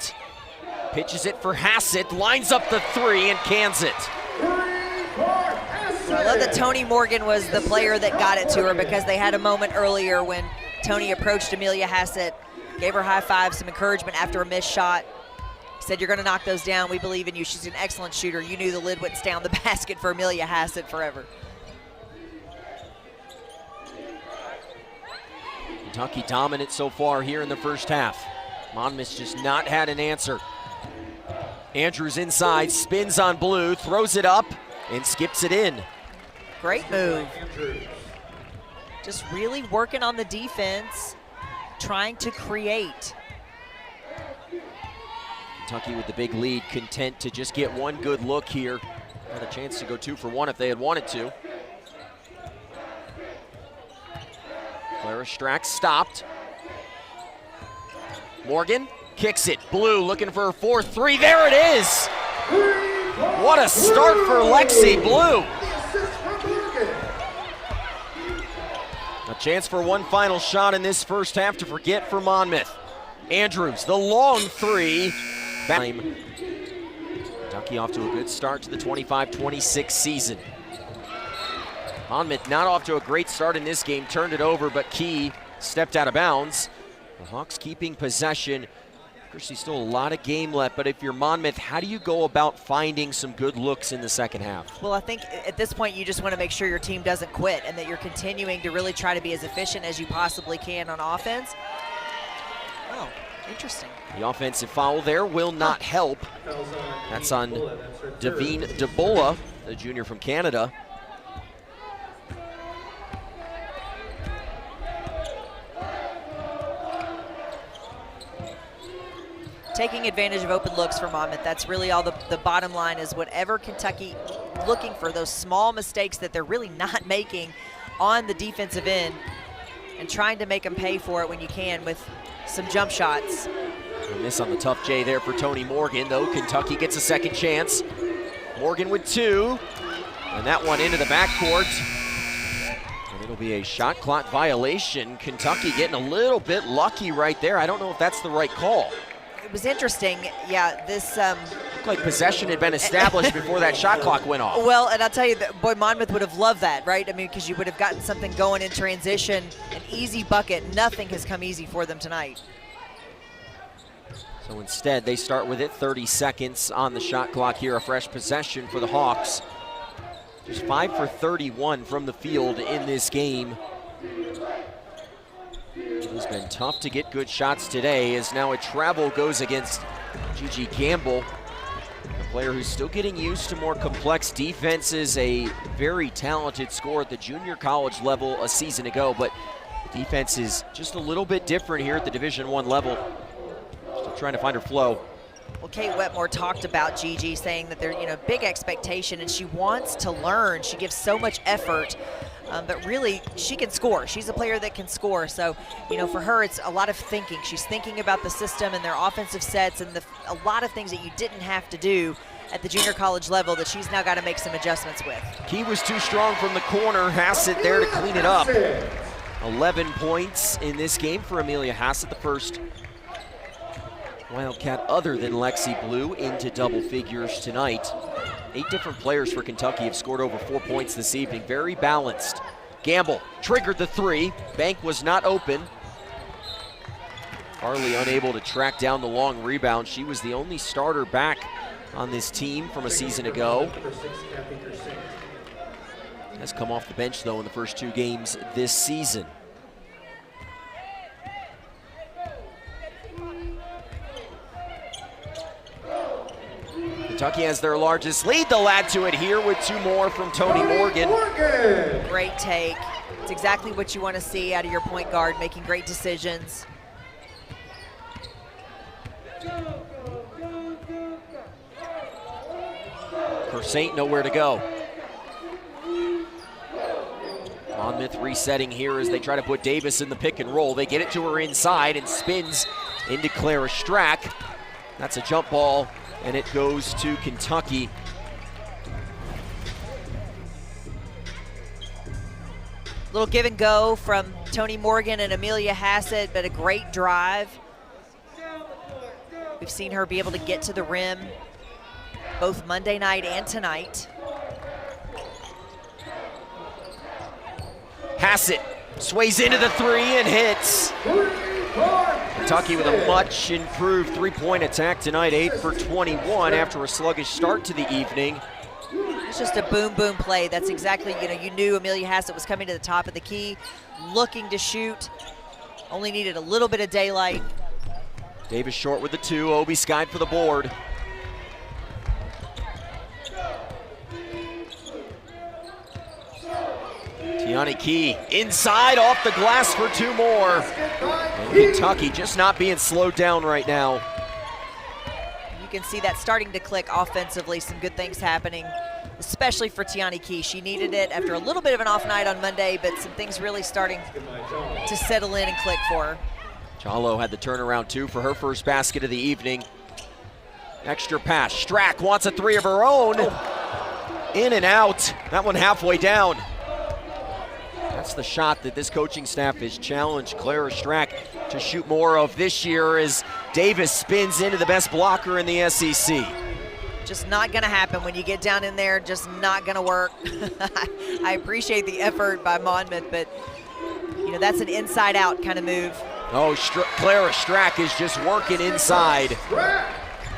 Speaker 1: Pitches it for Hassett, lines up the 3 and cans it.
Speaker 3: 3 for Hassett.
Speaker 2: I love that Tony Morgan was the player that got it to her, because they had a moment earlier when Tony approached Amelia Hassett, gave her high five, some encouragement after a missed shot. Said, "You're going to knock those down. We believe in you." She's an excellent shooter. You knew the lid wouldn't stay on the basket for Amelia Hassett forever.
Speaker 1: Kentucky dominant so far here in the first half. Monmouth's just not had an answer. Andrews inside, spins on Blue, throws it up, and skips it in.
Speaker 2: Great move. Just really working on the defense, trying to create.
Speaker 1: Kentucky with the big lead, content to just get one good look here. Had a chance to go 2 for 1 if they had wanted to. Clara Strack stopped. Morgan kicks it. Blue looking for her 4th 3. There it is! What a start for Lexi Blue. A chance for one final shot in this first half to forget for Monmouth. Andrews, the long 3. Kentucky off to a good start to the 25-26 season. Monmouth not off to a great start in this game, turned it over, but Key stepped out of bounds. The Hawks keeping possession. There's still a lot of game left, but if you're Monmouth, how do you go about finding some good looks in the second half?
Speaker 2: Well, I think at this point you just want to make sure your team doesn't quit and that you're continuing to really try to be as efficient as you possibly can on offense. Oh, interesting.
Speaker 1: The offensive foul there will not help. That's on Davine DeBola, the junior from Canada.
Speaker 2: Taking advantage of open looks for Monmouth. That's really all the bottom line is whatever Kentucky looking for, those small mistakes that they're really not making on the defensive end and trying to make them pay for it when you can with some jump shots.
Speaker 1: A miss on the tough J there for Tony Morgan, though Kentucky gets a second chance. Morgan with 2, and that one into the backcourt. And it'll be a shot clock violation. Kentucky getting a little bit lucky right there. I don't know if that's the right call.
Speaker 2: It was interesting, yeah, this...
Speaker 1: Looked like possession had been established before that shot clock went off.
Speaker 2: Well, and I'll tell you, boy, Monmouth would have loved that, right? I mean, because you would have gotten something going in transition, an easy bucket. Nothing has come easy for them tonight.
Speaker 1: So instead, they start with it, 30 seconds on the shot clock here, a fresh possession for the Hawks. Just 5 for 31 from the field in this game. It's been tough to get good shots today, as now a travel goes against Gigi Gamble, a player who's still getting used to more complex defenses, a very talented scorer at the junior college level a season ago, but the defense is just a little bit different here at the Division I level. Still trying to find her flow.
Speaker 2: Well, Kate Wetmore talked about Gigi, saying that there's big expectation and she wants to learn. She gives so much effort, but really she can score. She's a player that can score. So, for her, it's a lot of thinking. She's thinking about the system and their offensive sets and a lot of things that you didn't have to do at the junior college level that she's now got to make some adjustments with.
Speaker 1: Key was too strong from the corner. Hassett there to clean it up. 11 points in this game for Amelia Hassett, the first Wildcat other than Lexi Blue into double figures tonight. 8 different players for Kentucky have scored over 4 points this evening. Very balanced. Gamble triggered the 3. Bank was not open. Farley unable to track down the long rebound. She was the only starter back on this team from a season ago. Has come off the bench though in the first 2 games this season. Kentucky has their largest lead. They'll add to it here with 2 more from Tony Morgan.
Speaker 2: Great take. It's exactly what you want to see out of your point guard, making great decisions.
Speaker 1: Saint nowhere to go. Monmouth resetting here as they try to put Davis in the pick and roll. They get it to her inside and spins into Clara Strack. That's a jump ball, and it goes to Kentucky.
Speaker 2: Little give and go from Tony Morgan and Amelia Hassett, but a great drive. We've seen her be able to get to the rim both Monday night and tonight.
Speaker 1: pass it, sways into the three and hits. Kentucky with a much improved three-point attack tonight, 8 for 21 after a sluggish start to the evening.
Speaker 2: It's just a boom play. That's exactly, you knew Amelia Hassett was coming to the top of the key, looking to shoot. Only needed a little bit of daylight.
Speaker 1: Davis short with the 2, Obi skied for the board. Tiani Key inside, off the glass for 2 more. And Kentucky just not being slowed down right now.
Speaker 2: You can see that starting to click offensively, some good things happening, especially for Tiani Key. She needed it after a little bit of an off night on Monday, but some things really starting to settle in and click for her.
Speaker 1: Chalo had the turnaround 2 for her first basket of the evening. Extra pass, Strack wants a 3 of her own. In and out, that one halfway down. That's the shot that this coaching staff has challenged Clara Strack to shoot more of this year as Davis spins into the best blocker in the SEC.
Speaker 2: Just not gonna happen when you get down in there, just not gonna work. I appreciate the effort by Monmouth, but that's an inside out kind of move.
Speaker 1: Oh, Clara Strack is just working inside.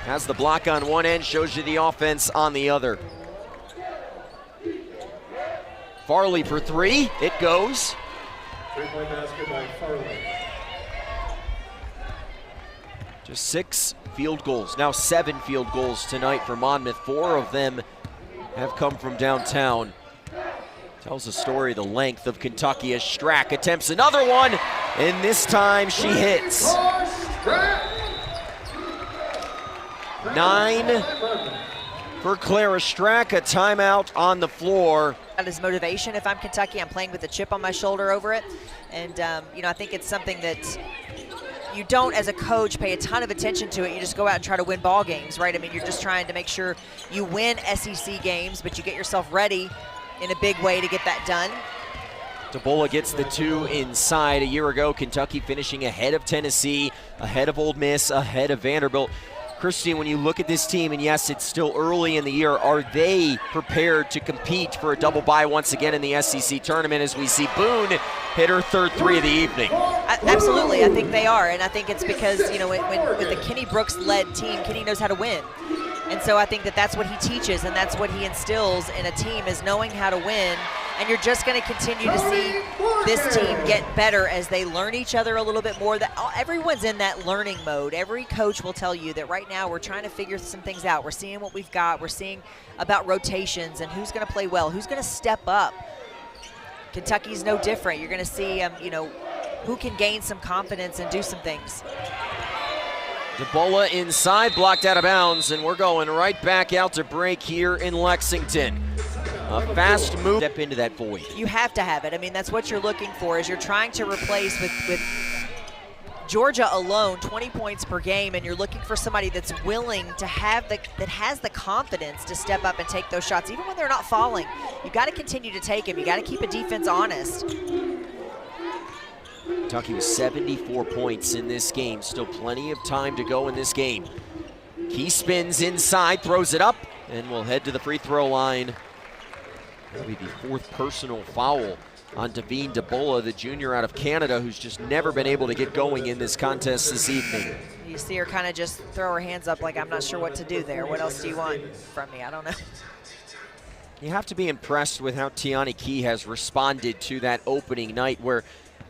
Speaker 1: Has the block on one end, shows you the offense on the other. Farley for 3, it goes.
Speaker 3: 3-point basket by Farley.
Speaker 1: Just 6 field goals, now 7 field goals tonight for Monmouth. 4 of them have come from downtown. Tells a story the length of Kentucky as Strack attempts another one, and this time she hits. 9 for Clara Strack, a timeout on the floor.
Speaker 2: That is motivation. If I'm Kentucky, I'm playing with a chip on my shoulder over it. And, I think it's something that you don't, as a coach, pay a ton of attention to it. You just go out and try to win ball games, right? I mean, you're just trying to make sure you win SEC games, but you get yourself ready in a big way to get that done.
Speaker 1: DeBola gets the 2 inside. A year ago, Kentucky finishing ahead of Tennessee, ahead of Ole Miss, ahead of Vanderbilt. Christine, when you look at this team, and yes, it's still early in the year, are they prepared to compete for a double bye once again in the SEC tournament as we see Boone hit her 3rd 3 of the evening?
Speaker 2: Absolutely, I think they are, and I think it's because, with the Kenny Brooks-led team, Kenny knows how to win. And so I think that that's what he teaches, and that's what he instills in a team, is knowing how to win. And you're just going to continue to see this team get better as they learn each other a little bit more. Everyone's in that learning mode. Every coach will tell you that right now we're trying to figure some things out. We're seeing what we've got. We're seeing about rotations and who's going to play well, who's going to step up. Kentucky's no different. You're going to see, who can gain some confidence and do some things.
Speaker 1: DeBola inside, blocked out of bounds, and we're going right back out to break here in Lexington. A fast move, step into that void.
Speaker 2: You have to have it. I mean, that's what you're looking for, is you're trying to replace with Georgia alone 20 points per game, and you're looking for somebody that's willing to have that has the confidence to step up and take those shots, even when they're not falling. You got to continue to take them. You got to keep a defense honest.
Speaker 1: Kentucky with 74 points in this game. Still plenty of time to go in this game. Key spins inside, throws it up, and we'll head to the free throw line. That'll be the 4th personal foul on Davine DeBola, the junior out of Canada, who's just never been able to get going in this contest this evening.
Speaker 2: You see her kind of just throw her hands up like, I'm not sure what to do there. What else do you want from me? I don't know.
Speaker 1: You have to be impressed with how Tiani Key has responded to that opening night, where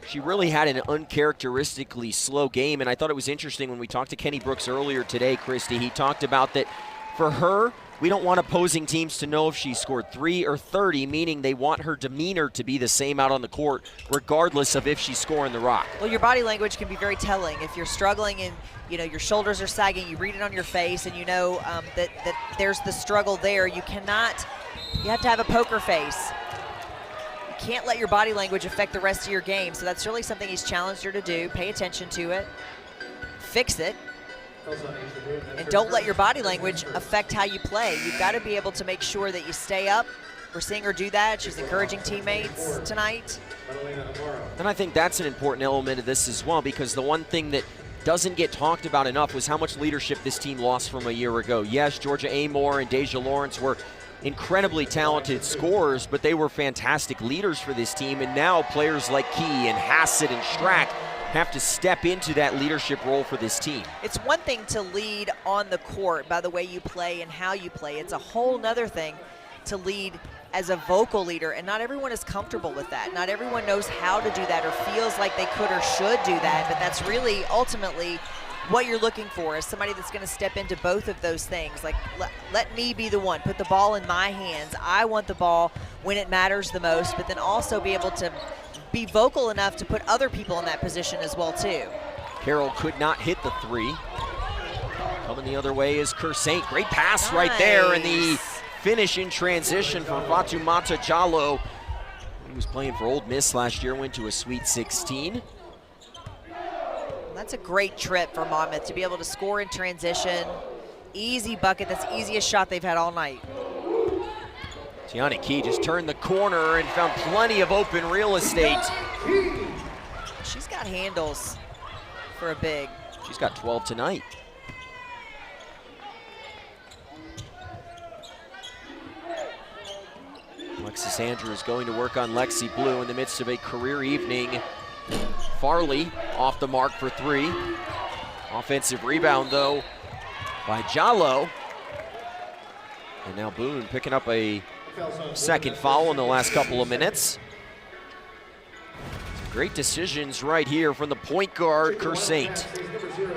Speaker 1: she really had an uncharacteristically slow game. And I thought it was interesting when we talked to Kenny Brooks earlier today, Christy, he talked about that for her, we don't want opposing teams to know if she scored 3 or 30, meaning they want her demeanor to be the same out on the court, regardless of if she's scoring the rock.
Speaker 2: Well, your body language can be very telling. If you're struggling and your shoulders are sagging, you read it on your face, and you know that there's the struggle there. You have to have a poker face. You can't let your body language affect the rest of your game. So that's really something he's challenged her to do. Pay attention to it, fix it. And don't let your body language affect how you play. You've got to be able to make sure that you stay up. We're seeing her do that. She's encouraging teammates tonight.
Speaker 1: And I think that's an important element of this as well, because the one thing that doesn't get talked about enough was how much leadership this team lost from a year ago. Yes, Georgia Amore and Deja Lawrence were incredibly talented scorers, but they were fantastic leaders for this team. And now players like Key and Hassett and Strack have to step into that leadership role for this team.
Speaker 2: It's one thing to lead on the court by the way you play and how you play. It's a whole nother thing to lead as a vocal leader, and not everyone is comfortable with that. Not everyone knows how to do that or feels like they could or should do that, but that's really ultimately what you're looking for, is somebody that's going to step into both of those things. Like, let me be the one, put the ball in my hands. I want the ball when it matters the most, but then also be able to be vocal enough to put other people in that position as well too.
Speaker 1: Carroll could not hit the three. Coming the other way is Kersaint. Great pass right there, and the finish in transition from Fatoumata Jallo. He was playing for Ole Miss last year, went to a Sweet 16.
Speaker 2: That's a great trip for Monmouth to be able to score in transition. Easy bucket, that's the easiest shot they've had all night.
Speaker 1: Tiana Key just turned the corner and found plenty of open real estate.
Speaker 2: She's got handles for a big.
Speaker 1: She's got 12 tonight. Alexis Andrews going to work on Lexi Blue in the midst of a career evening. Farley off the mark for three. Offensive rebound though by Jallo. And now Boone picking up a second foul in the last couple of minutes. Some great decisions right here from the point guard, Kersaint.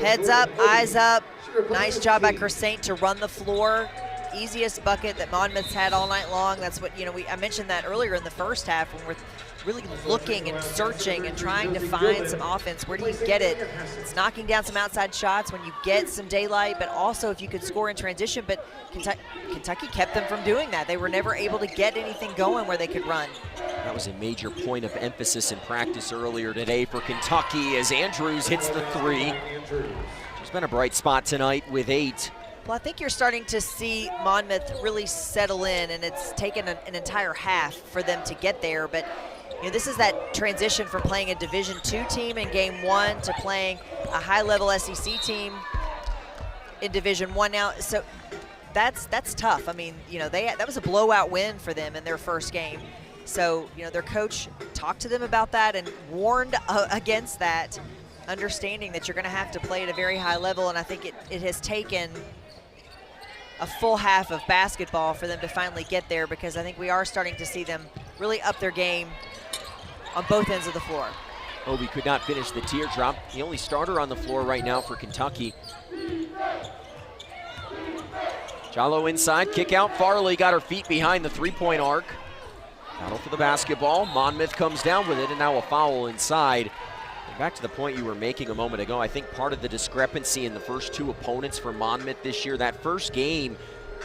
Speaker 2: Heads up, eyes up. Nice job by Kersaint to run the floor. Easiest bucket that Monmouth's had all night long. That's what, I mentioned that earlier in the first half when we're really looking and searching and trying to find some offense. Where do you get it? It's knocking down some outside shots when you get some daylight, but also if you could score in transition. But Kentucky kept them from doing that. They were never able to get anything going where they could run.
Speaker 1: That was a major point of emphasis in practice earlier today for Kentucky as Andrews hits the three. She's been a bright spot tonight with 8.
Speaker 2: Well, I think you're starting to see Monmouth really settle in, and it's taken an entire half for them to get there. But this is that transition from playing a Division II team in Game 1 to playing a high-level SEC team in Division I now. So that's tough. I mean, that was a blowout win for them in their first game. So, their coach talked to them about that and warned against that, understanding that you're going to have to play at a very high level. And I think it has taken a full half of basketball for them to finally get there, because I think we are starting to see them really up their game on both ends of the floor.
Speaker 1: Obi could not finish the teardrop. The only starter on the floor right now for Kentucky. Jallo inside, kick out. Farley got her feet behind the three-point arc. Battle for the basketball. Monmouth comes down with it, and now a foul inside. And back to the point you were making a moment ago, I think part of the discrepancy in the first two opponents for Monmouth this year, that first game,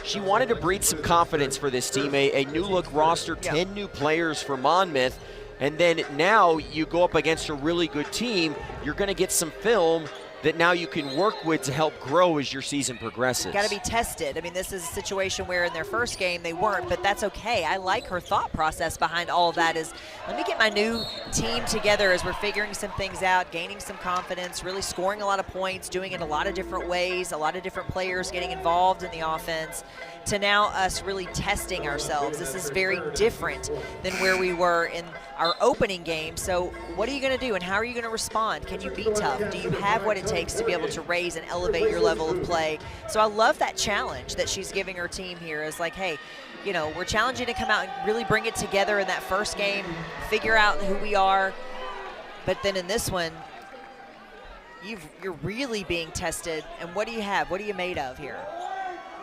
Speaker 1: she wanted to breed some confidence for this team, a new-look roster, 10 new players for Monmouth. And then now you go up against a really good team, you're going to get some film that now you can work with to help grow as your season progresses.
Speaker 2: Got to be tested. I mean, this is a situation where in their first game they weren't, but that's okay. I like her thought process behind all of that is, let me get my new team together as we're figuring some things out, gaining some confidence, really scoring a lot of points, doing it a lot of different ways, a lot of different players getting involved in the offense, to now us really testing ourselves. This is very different than where we were in our opening game. So what are you going to do, and how are you going to respond? Can you be tough? Do you have what it takes to be able to raise and elevate your level of play? So I love that challenge that she's giving her team here. Is like, hey, we're challenging to come out and really bring it together in that first game, figure out who we are. But then in this one, you're really being tested. And what do you have? What are you made of here?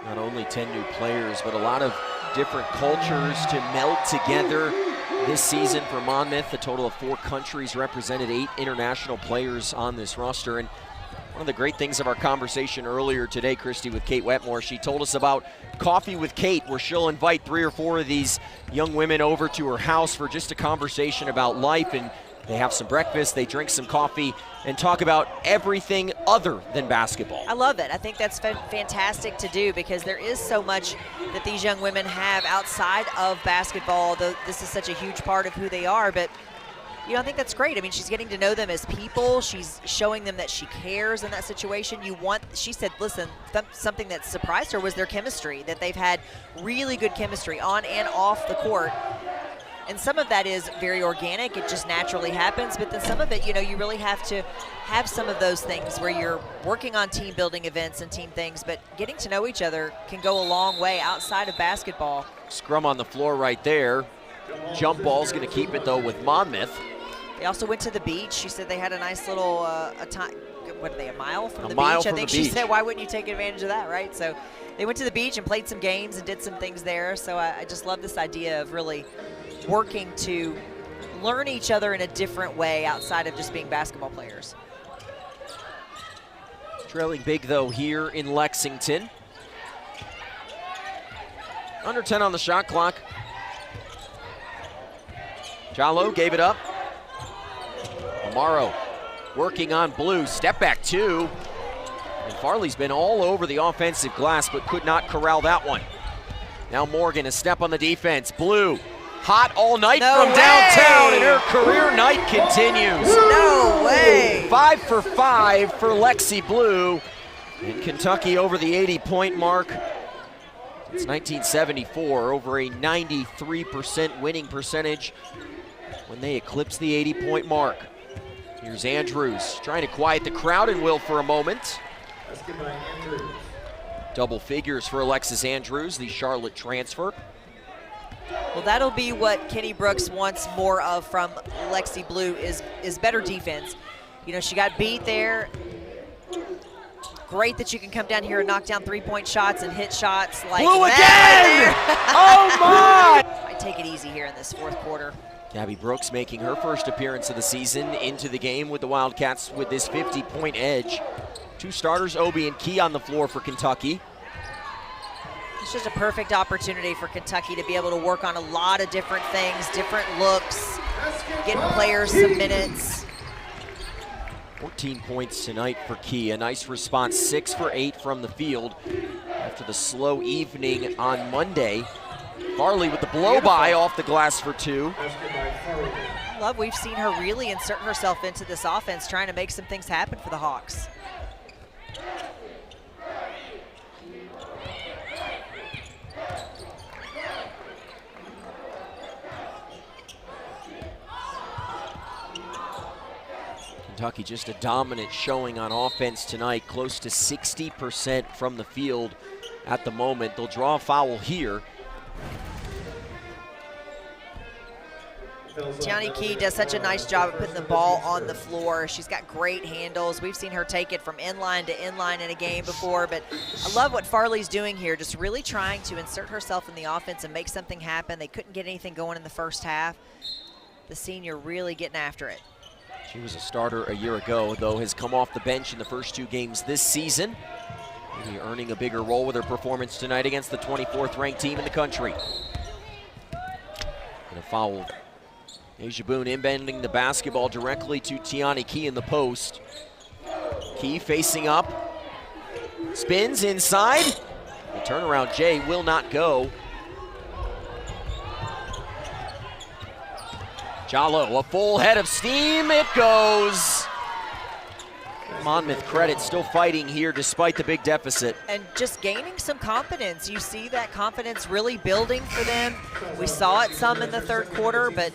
Speaker 1: Not only 10 new players, but a lot of different cultures to meld together this season for Monmouth. A total of 4 countries represented, 8 international players on this roster. And one of the great things of our conversation earlier today, Christy, with Kate Wetmore, she told us about Coffee with Kate, where she'll invite 3 or 4 of these young women over to her house for just a conversation about life, and they have some breakfast, they drink some coffee, and talk about everything other than basketball.
Speaker 2: I love it. I think that's fantastic to do, because there is so much that these young women have outside of basketball. Though this is such a huge part of who they are, but I think that's great. I mean, she's getting to know them as people. She's showing them that she cares in that situation. She said, listen, something that surprised her was their chemistry, that they've had really good chemistry on and off the court. And some of that is very organic. It just naturally happens. But then some of it, you really have to have some of those things where you're working on team building events and team things, but getting to know each other can go a long way outside of basketball.
Speaker 1: Scrum on the floor right there. Jump ball's going to keep it, though, with Monmouth.
Speaker 2: They also went to the beach. She said they had a nice little a mile from the beach?
Speaker 1: I
Speaker 2: think she said, why wouldn't you take advantage of that, right? So they went to the beach and played some games and did some things there. So I just love this idea of really working to learn each other in a different way outside of just being basketball players.
Speaker 1: Trailing big, though, here in Lexington. Under 10 on the shot clock. Jallo gave it up. Amaro working on Blue. Step back two. And Farley's been all over the offensive glass, but could not corral that one. Now Morgan, a step on the defense. Blue, hot all night from downtown, and her career night continues.
Speaker 2: No way.
Speaker 1: 5 for 5 for Lexi Blue. And Kentucky over the 80-point mark. It's 1974, over a 93% winning percentage when they eclipse the 80-point mark. Here's Andrews trying to quiet the crowd and will for a moment. Double figures for Alexis Andrews, the Charlotte transfer.
Speaker 2: Well, that'll be what Kenny Brooks wants more of from Lexi Blue is better defense. She got beat there. Great that you can come down here and knock down three-point shots and hit shots like
Speaker 1: Blue
Speaker 2: that.
Speaker 1: Again! Oh, my!
Speaker 2: I take it easy here in this fourth quarter.
Speaker 1: Gabby Brooks making her first appearance of the season into the game with the Wildcats with this 50-point edge. Two starters, Obi and Key, on the floor for Kentucky.
Speaker 2: It's just a perfect opportunity for Kentucky to be able to work on a lot of different things, different looks, getting players some minutes.
Speaker 1: 14 points tonight for Key. A nice response, 6 for 8 from the field after the slow evening on Monday. Farley with the blow-by off the glass for 2.
Speaker 2: Love, we've seen her really insert herself into this offense, trying to make some things happen for the Hawks.
Speaker 1: Kentucky just a dominant showing on offense tonight, close to 60% from the field at the moment. They'll draw a foul here.
Speaker 2: Tiani Key does such a nice job of putting the ball on the floor. She's got great handles. We've seen her take it from inline to inline in a game before, but I love what Farley's doing here, just really trying to insert herself in the offense and make something happen. They couldn't get anything going in the first half. The senior really getting after it.
Speaker 1: She was a starter a year ago, though has come off the bench in the first 2 games this season. Maybe earning a bigger role with her performance tonight against the 24th ranked team in the country. And a foul. Asia Boone inbending the basketball directly to Tiani Key in the post. Key facing up. Spins inside. The turnaround J will not go. Jallo, a full head of steam, it goes. Monmouth credit, still fighting here despite the big deficit.
Speaker 2: And just gaining some confidence. You see that confidence really building for them. We saw it some in the third quarter, but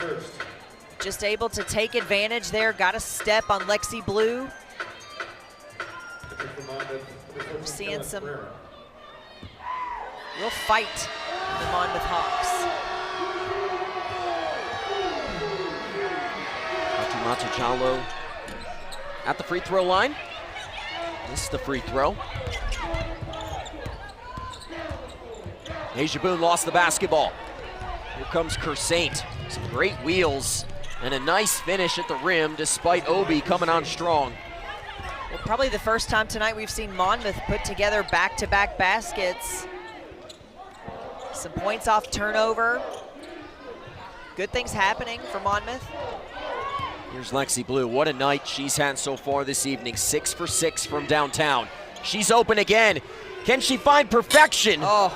Speaker 2: just able to take advantage there. Got a step on Lexi Blue. We're seeing some real fight in the Monmouth Hawks.
Speaker 1: Jallo at the free throw line. Missed the free throw. Asia Boone lost the basketball. Here comes Kersaint. Some great wheels and a nice finish at the rim despite Obi coming on strong.
Speaker 2: Well, probably the first time tonight we've seen Monmouth put together back-to-back baskets. Some points off turnover. Good things happening for Monmouth.
Speaker 1: Here's Lexi Blue. What a night she's had so far this evening. 6 for 6 from downtown. She's open again. Can she find perfection?
Speaker 2: Oh.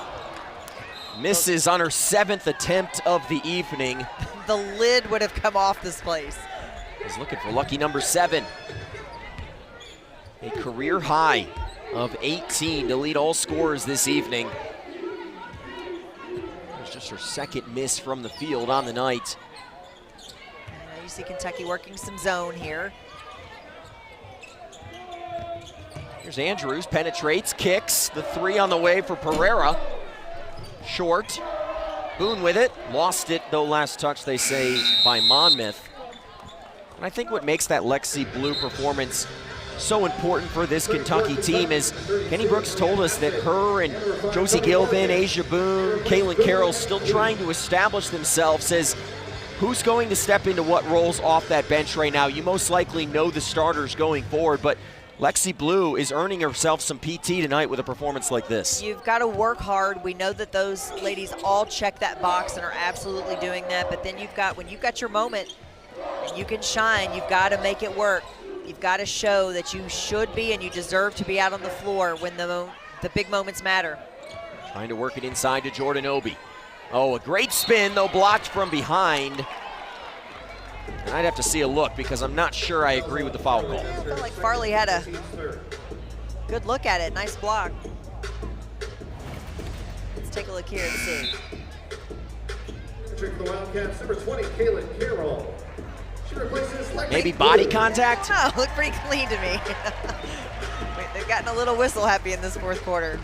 Speaker 1: Misses on her 7th attempt of the evening.
Speaker 2: The lid would have come off this place.
Speaker 1: is looking for lucky number 7. A career high of 18 to lead all scorers this evening. There's just her second miss from the field on the night.
Speaker 2: You see Kentucky working some zone here.
Speaker 1: Here's Andrews, penetrates, kicks, the 3 on the way for Pereira. Short, Boone with it, lost it though last touch they say by Monmouth. And I think what makes that Lexi Blue performance so important for this Kentucky team is Kenny Brooks told us that her and Josie Gilvin, Asia Boone, Caitlin Carroll still trying to establish themselves as who's going to step into what roles off that bench right now. You most likely know the starters going forward, but Lexi Blue is earning herself some PT tonight with a performance like this.
Speaker 2: You've got to work hard. We know that those ladies all check that box and are absolutely doing that, but then when you've got your moment and you can shine, you've got to make it work. You've got to show that you should be and you deserve to be out on the floor when the big moments matter.
Speaker 1: Trying to work it inside to Jordan Obi. Oh, a great spin, though, blocked from behind. And I'd have to see a look because I'm not sure I agree with the foul call.
Speaker 2: I felt like Farley had a good look at it. Nice block. Let's take a look here and see.
Speaker 3: Entering for the Wildcats, number 20, Caitlin Carroll. She replaces Lexi
Speaker 1: Maybe body
Speaker 3: Blue.
Speaker 1: contact?
Speaker 2: Oh, looked pretty clean to me. They've gotten a little whistle happy in this fourth quarter.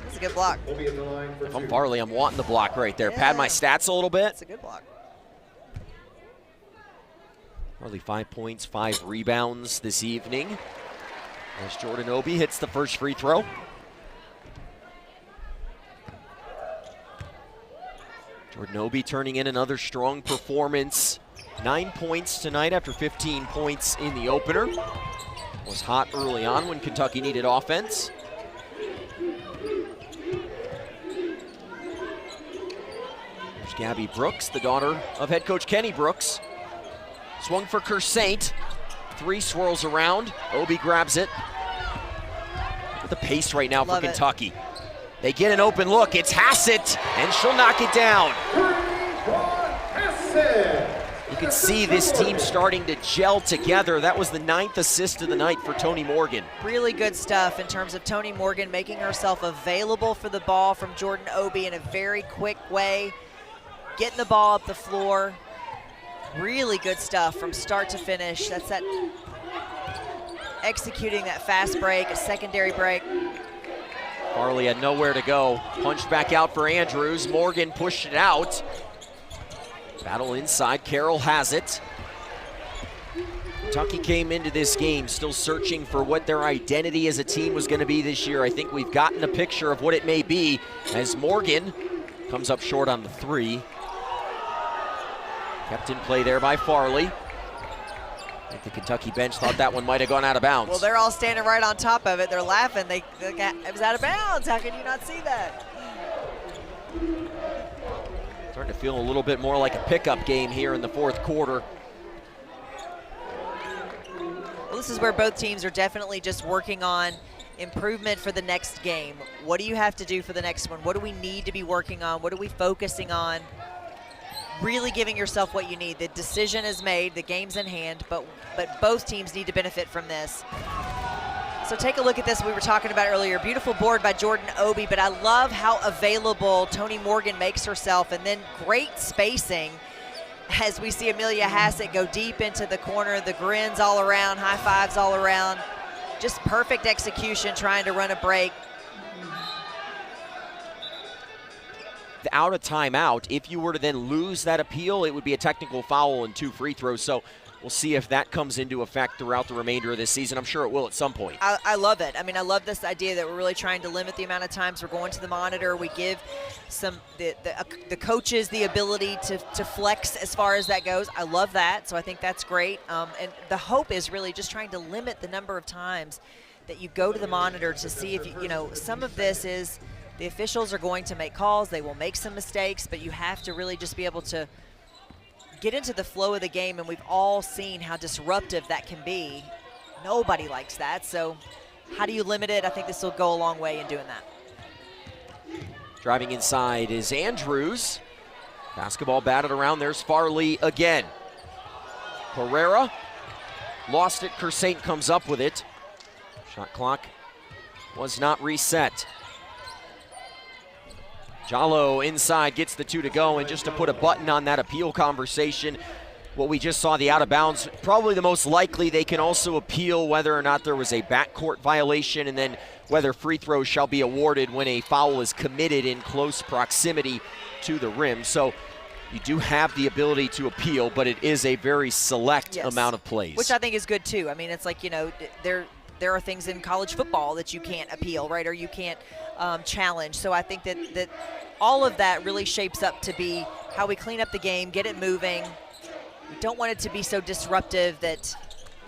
Speaker 2: That's a good block.
Speaker 3: Will be at the line for
Speaker 1: If I'm
Speaker 3: 2.
Speaker 1: Farley, I'm wanting the block right there.
Speaker 2: Yeah.
Speaker 1: Pad my stats a little bit.
Speaker 2: That's a good block.
Speaker 1: Farley 5 points, 5 rebounds this evening. As Jordan Obi hits the first free throw. Jordan Obi turning in another strong performance. 9 points tonight after 15 points in the opener. Was hot early on when Kentucky needed offense. There's Gabby Brooks, the daughter of head coach Kenny Brooks. Swung for Kersaint. 3 swirls around. Obi grabs it. The pace right now
Speaker 2: Love
Speaker 1: for
Speaker 2: it.
Speaker 1: Kentucky. They get an open look. It's Hassett, and she'll knock it down. You can see this team starting to gel together. That was the 9th assist of the night for Toni Morgan.
Speaker 2: Really good stuff in terms of Toni Morgan making herself available for the ball from Jordan Obi in a very quick way. Getting the ball up the floor. Really good stuff from start to finish. That's that executing that fast break, a secondary break.
Speaker 1: Farley had nowhere to go. Punched back out for Andrews. Morgan pushed it out. Battle inside. Carroll has it. Kentucky came into this game still searching for what their identity as a team was going to be this year. I think we've gotten a picture of what it may be as Morgan comes up short on the 3. Kept in play there by Farley. I think the Kentucky bench thought that one might have gone out of bounds.
Speaker 2: Well, they're all standing right on top of it. They're laughing. It was out of bounds. How can you not see that?
Speaker 1: Starting to feel a little bit more like a pickup game here in the fourth quarter.
Speaker 2: Well, this is where both teams are definitely just working on improvement for the next game. What do you have to do for the next one? What do we need to be working on? What are we focusing on? Really giving yourself what you need. The decision is made, the game's in hand, but both teams need to benefit from this. So take a look at this we were talking about earlier. Beautiful board by Jordan Obi, but I love how available Toni Morgan makes herself, and then great spacing as we see Amelia Hassett go deep into the corner, the grins all around, high fives all around. Just perfect execution trying to run a break.
Speaker 1: Out of timeout, if you were to then lose that appeal, it would be a technical foul and 2 free throws. So we'll see if that comes into effect throughout the remainder of this season. I'm sure it will at some point.
Speaker 2: I love it. I mean, I love this idea that we're really trying to limit the amount of times we're going to the monitor. We give the coaches the ability to flex as far as that goes. I love that, so I think that's great. And the hope is really just trying to limit the number of times that you go to the monitor to see if, you know, some of this is the officials are going to make calls. They will make some mistakes, but you have to really just be able to get into the flow of the game, and we've all seen how disruptive that can be. Nobody likes that, so how do you limit it? I think this will go a long way in doing that.
Speaker 1: Driving inside is Andrews. Basketball batted around. There's Farley again. Pereira lost it. Kersate comes up with it. Shot clock was not reset. Jallo inside gets the 2 to go, and just to put a button on that appeal conversation, what we just saw, the out of bounds, probably the most likely. They can also appeal whether or not there was a backcourt violation, and then whether free throws shall be awarded when a foul is committed in close proximity to the rim. So you do have the ability to appeal, but it is a very select amount of plays.
Speaker 2: Which I think is good too. I mean, it's like, you know, there are things in college football that you can't appeal, right, or you can't challenge. So I think that all of that really shapes up to be how we clean up the game, get it moving. We don't want it to be so disruptive that,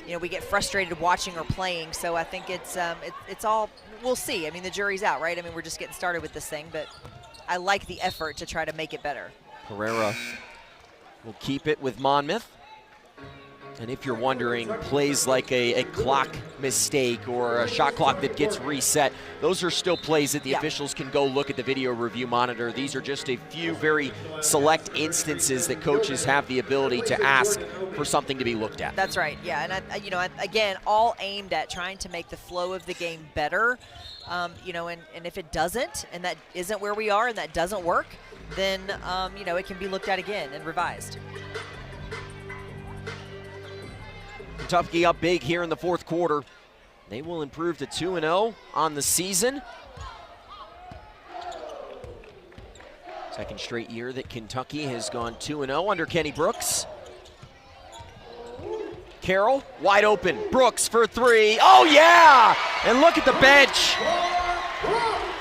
Speaker 2: you know, we get frustrated watching or playing. So I think it's all, we'll see. I mean, the jury's out, right? I mean, we're just getting started with this thing, but I like the effort to try to make it better.
Speaker 1: Pereira will keep it with Monmouth. And if you're wondering, plays like a clock mistake or a shot clock that gets reset, those are still plays that the officials can go look at the video review monitor. These are just a few very select instances that coaches have the ability to ask for something to be looked at.
Speaker 2: That's right, yeah. And, again, all aimed at trying to make the flow of the game better. And if it doesn't, and that isn't where we are, and that doesn't work, then, it can be looked at again and revised.
Speaker 1: Kentucky up big here in the fourth quarter. They will improve to 2-0 on the season. Second straight year that Kentucky has gone 2-0 under Kenny Brooks. Carroll, wide open. Brooks for 3. Oh, yeah! And look at the bench.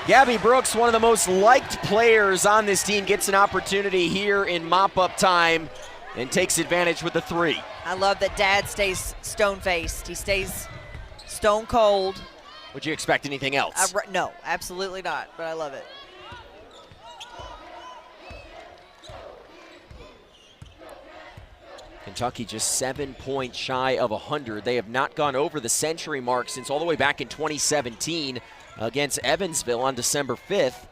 Speaker 1: Gabby Brooks, one of the most liked players on this team, gets an opportunity here in mop-up time and takes advantage with the 3.
Speaker 2: I love that Dad stays stone-faced. He stays stone cold.
Speaker 1: Would you expect anything else?
Speaker 2: No, absolutely not, but I love it.
Speaker 1: Kentucky just 7 points shy of 100. They have not gone over the century mark since all the way back in 2017 against Evansville on December 5th.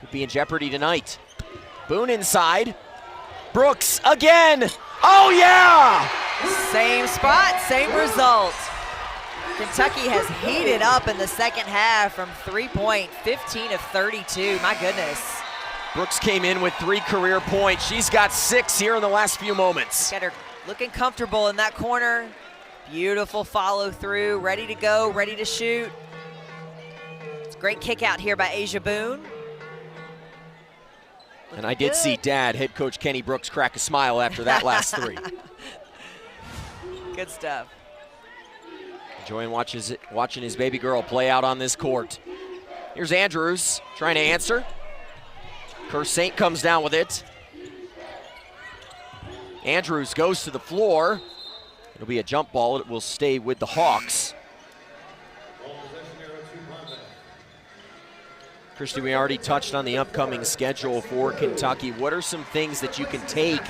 Speaker 1: Could be in jeopardy tonight. Boone inside. Brooks again. Oh, yeah!
Speaker 2: Same spot, same result. Kentucky has heated up in the second half from 3-point, 15 of 32. My goodness.
Speaker 1: Brooks came in with 3 career points. She's got 6 here in the last few moments.
Speaker 2: Got her looking comfortable in that corner. Beautiful follow through, ready to go, ready to shoot. It's a great kick out here by Asia Boone.
Speaker 1: And I did see Dad, head coach Kenny Brooks, crack a smile after that last 3.
Speaker 2: Good stuff.
Speaker 1: Enjoying watching his baby girl play out on this court. Here's Andrews trying to answer. Kersate comes down with it. Andrews goes to the floor. It'll be a jump ball. It will stay with the Hawks. Christy, we already touched on the upcoming schedule for Kentucky. What are some things that you can take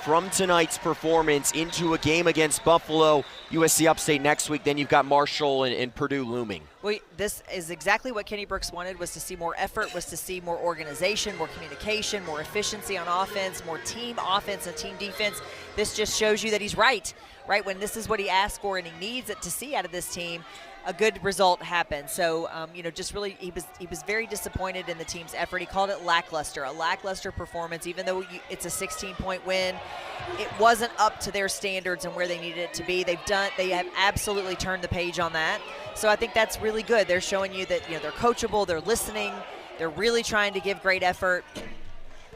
Speaker 1: from tonight's performance into a game against Buffalo, USC Upstate next week? Then you've got Marshall and Purdue looming.
Speaker 2: Well, this is exactly what Kenny Brooks wanted, was to see more effort, was to see more organization, more communication, more efficiency on offense, more team offense and team defense. This just shows you that he's right? When this is what he asked for and he needs it to see out of this team, a good result happened. So, just really, he was very disappointed in the team's effort. He called it lackluster, a lackluster performance. Even though it's a 16-point win, it wasn't up to their standards and where they needed it to be. They have absolutely turned the page on that. So I think that's really good. They're showing you that they're coachable, they're listening, they're really trying to give great effort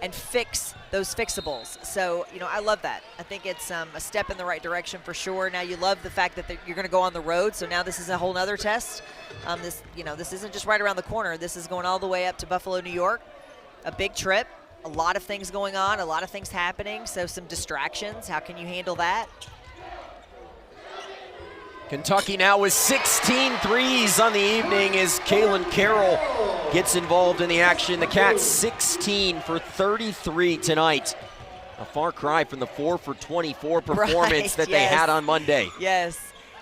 Speaker 2: and fix those fixables. So, I love that. I think it's a step in the right direction for sure. Now you love the fact that you're going to go on the road, so now this is a whole nother test. This isn't just right around the corner. This is going all the way up to Buffalo, New York. A big trip, a lot of things going on, a lot of things happening, so some distractions. How can you handle that?
Speaker 1: Kentucky now with 16 threes on the evening as Kaylin Carroll gets involved in the action. The Cats 16 for 33 tonight. A far cry from the 4 for 24 performance that they had on Monday.
Speaker 2: Yes.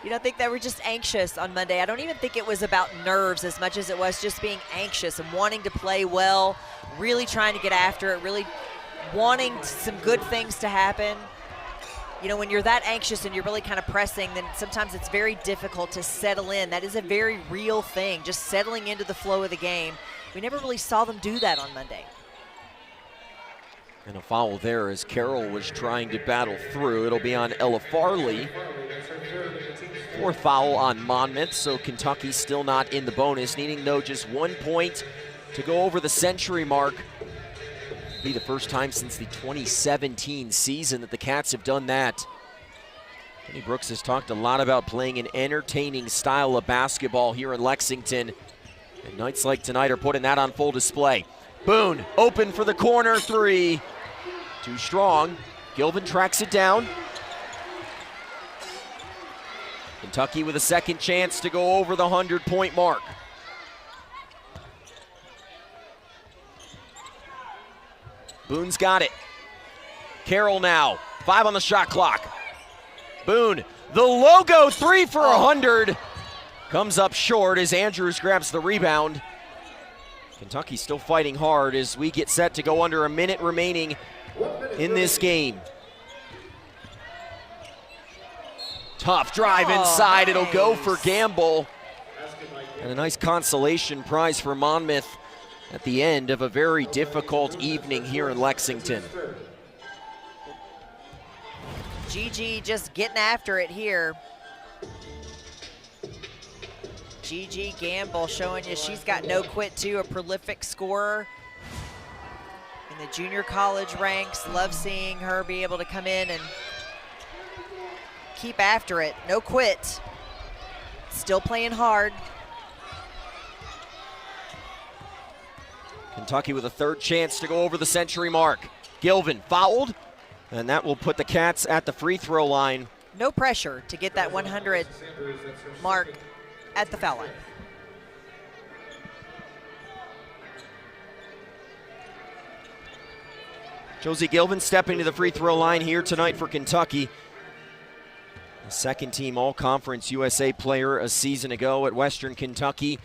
Speaker 2: I think they were just anxious on Monday. I don't even think it was about nerves as much as it was just being anxious and wanting to play well, really trying to get after it, really wanting some good things to happen. You know, when you're that anxious and you're really kind of pressing, then sometimes it's very difficult to settle in. That is a very real thing, just settling into the flow of the game. We never really saw them do that on Monday.
Speaker 1: And a foul there as Carroll was trying to battle through. It'll be on Ella Farley. Fourth foul on Monmouth, so Kentucky still not in the bonus, needing though just 1 point to go over the century mark. It'll be the first time since the 2017 season that the Cats have done that. Kenny Brooks has talked a lot about playing an entertaining style of basketball here in Lexington. And nights like tonight are putting that on full display. Boone, open for the corner three. Too strong. Gilvin tracks it down. Kentucky with a second chance to go over the 100-point mark. Boone's got it. Carroll now, 5 on the shot clock. Boone, the logo three for 100. Comes up short as Andrews grabs the rebound. Kentucky still fighting hard as we get set to go under a minute remaining in this game. Tough drive inside,
Speaker 2: nice.
Speaker 1: It'll go for Gamble. And a nice consolation prize for Monmouth at the end of a very difficult evening here in Lexington.
Speaker 2: Gigi just getting after it here. Gigi Gamble showing you she's got no quit too, a prolific scorer in the junior college ranks. Love seeing her be able to come in and keep after it. No quit. Still playing hard.
Speaker 1: Kentucky with a third chance to go over the century mark. Gilvin fouled, and that will put the Cats at the free throw line.
Speaker 2: No pressure to get that 100 mark at the foul line.
Speaker 1: Josie Gilvin stepping to the free throw line here tonight for Kentucky. A second team All-Conference USA player a season ago at Western Kentucky.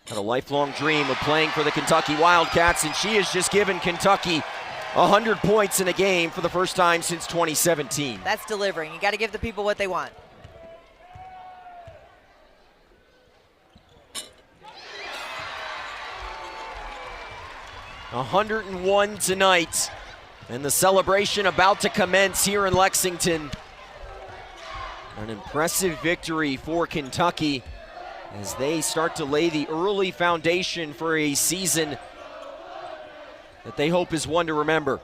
Speaker 1: Had a lifelong dream of playing for the Kentucky Wildcats, and she has just given Kentucky 100 points in a game for the first time since 2017.
Speaker 2: That's delivering. You got to give the people what they want.
Speaker 1: $101 tonight, and the celebration about to commence here in Lexington. An impressive victory for Kentucky as they start to lay the early foundation for a season that they hope is one to remember.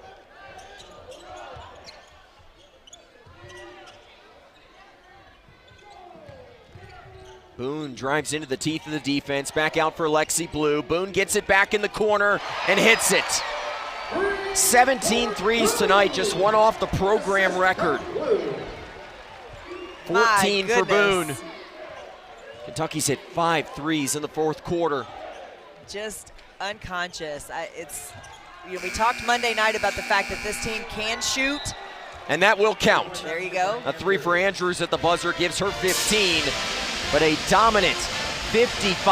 Speaker 1: Boone drives into the teeth of the defense, back out for Lexi Blue. Boone gets it back in the corner and hits it. 17 threes tonight, just one off the program record. 14 for Boone. Kentucky's hit 5 threes in the fourth quarter.
Speaker 2: Just unconscious. We talked Monday night about the fact that this team can shoot.
Speaker 1: And that will count.
Speaker 2: There you go.
Speaker 1: A 3 for Andrews at the buzzer gives her 15, but a dominant 55.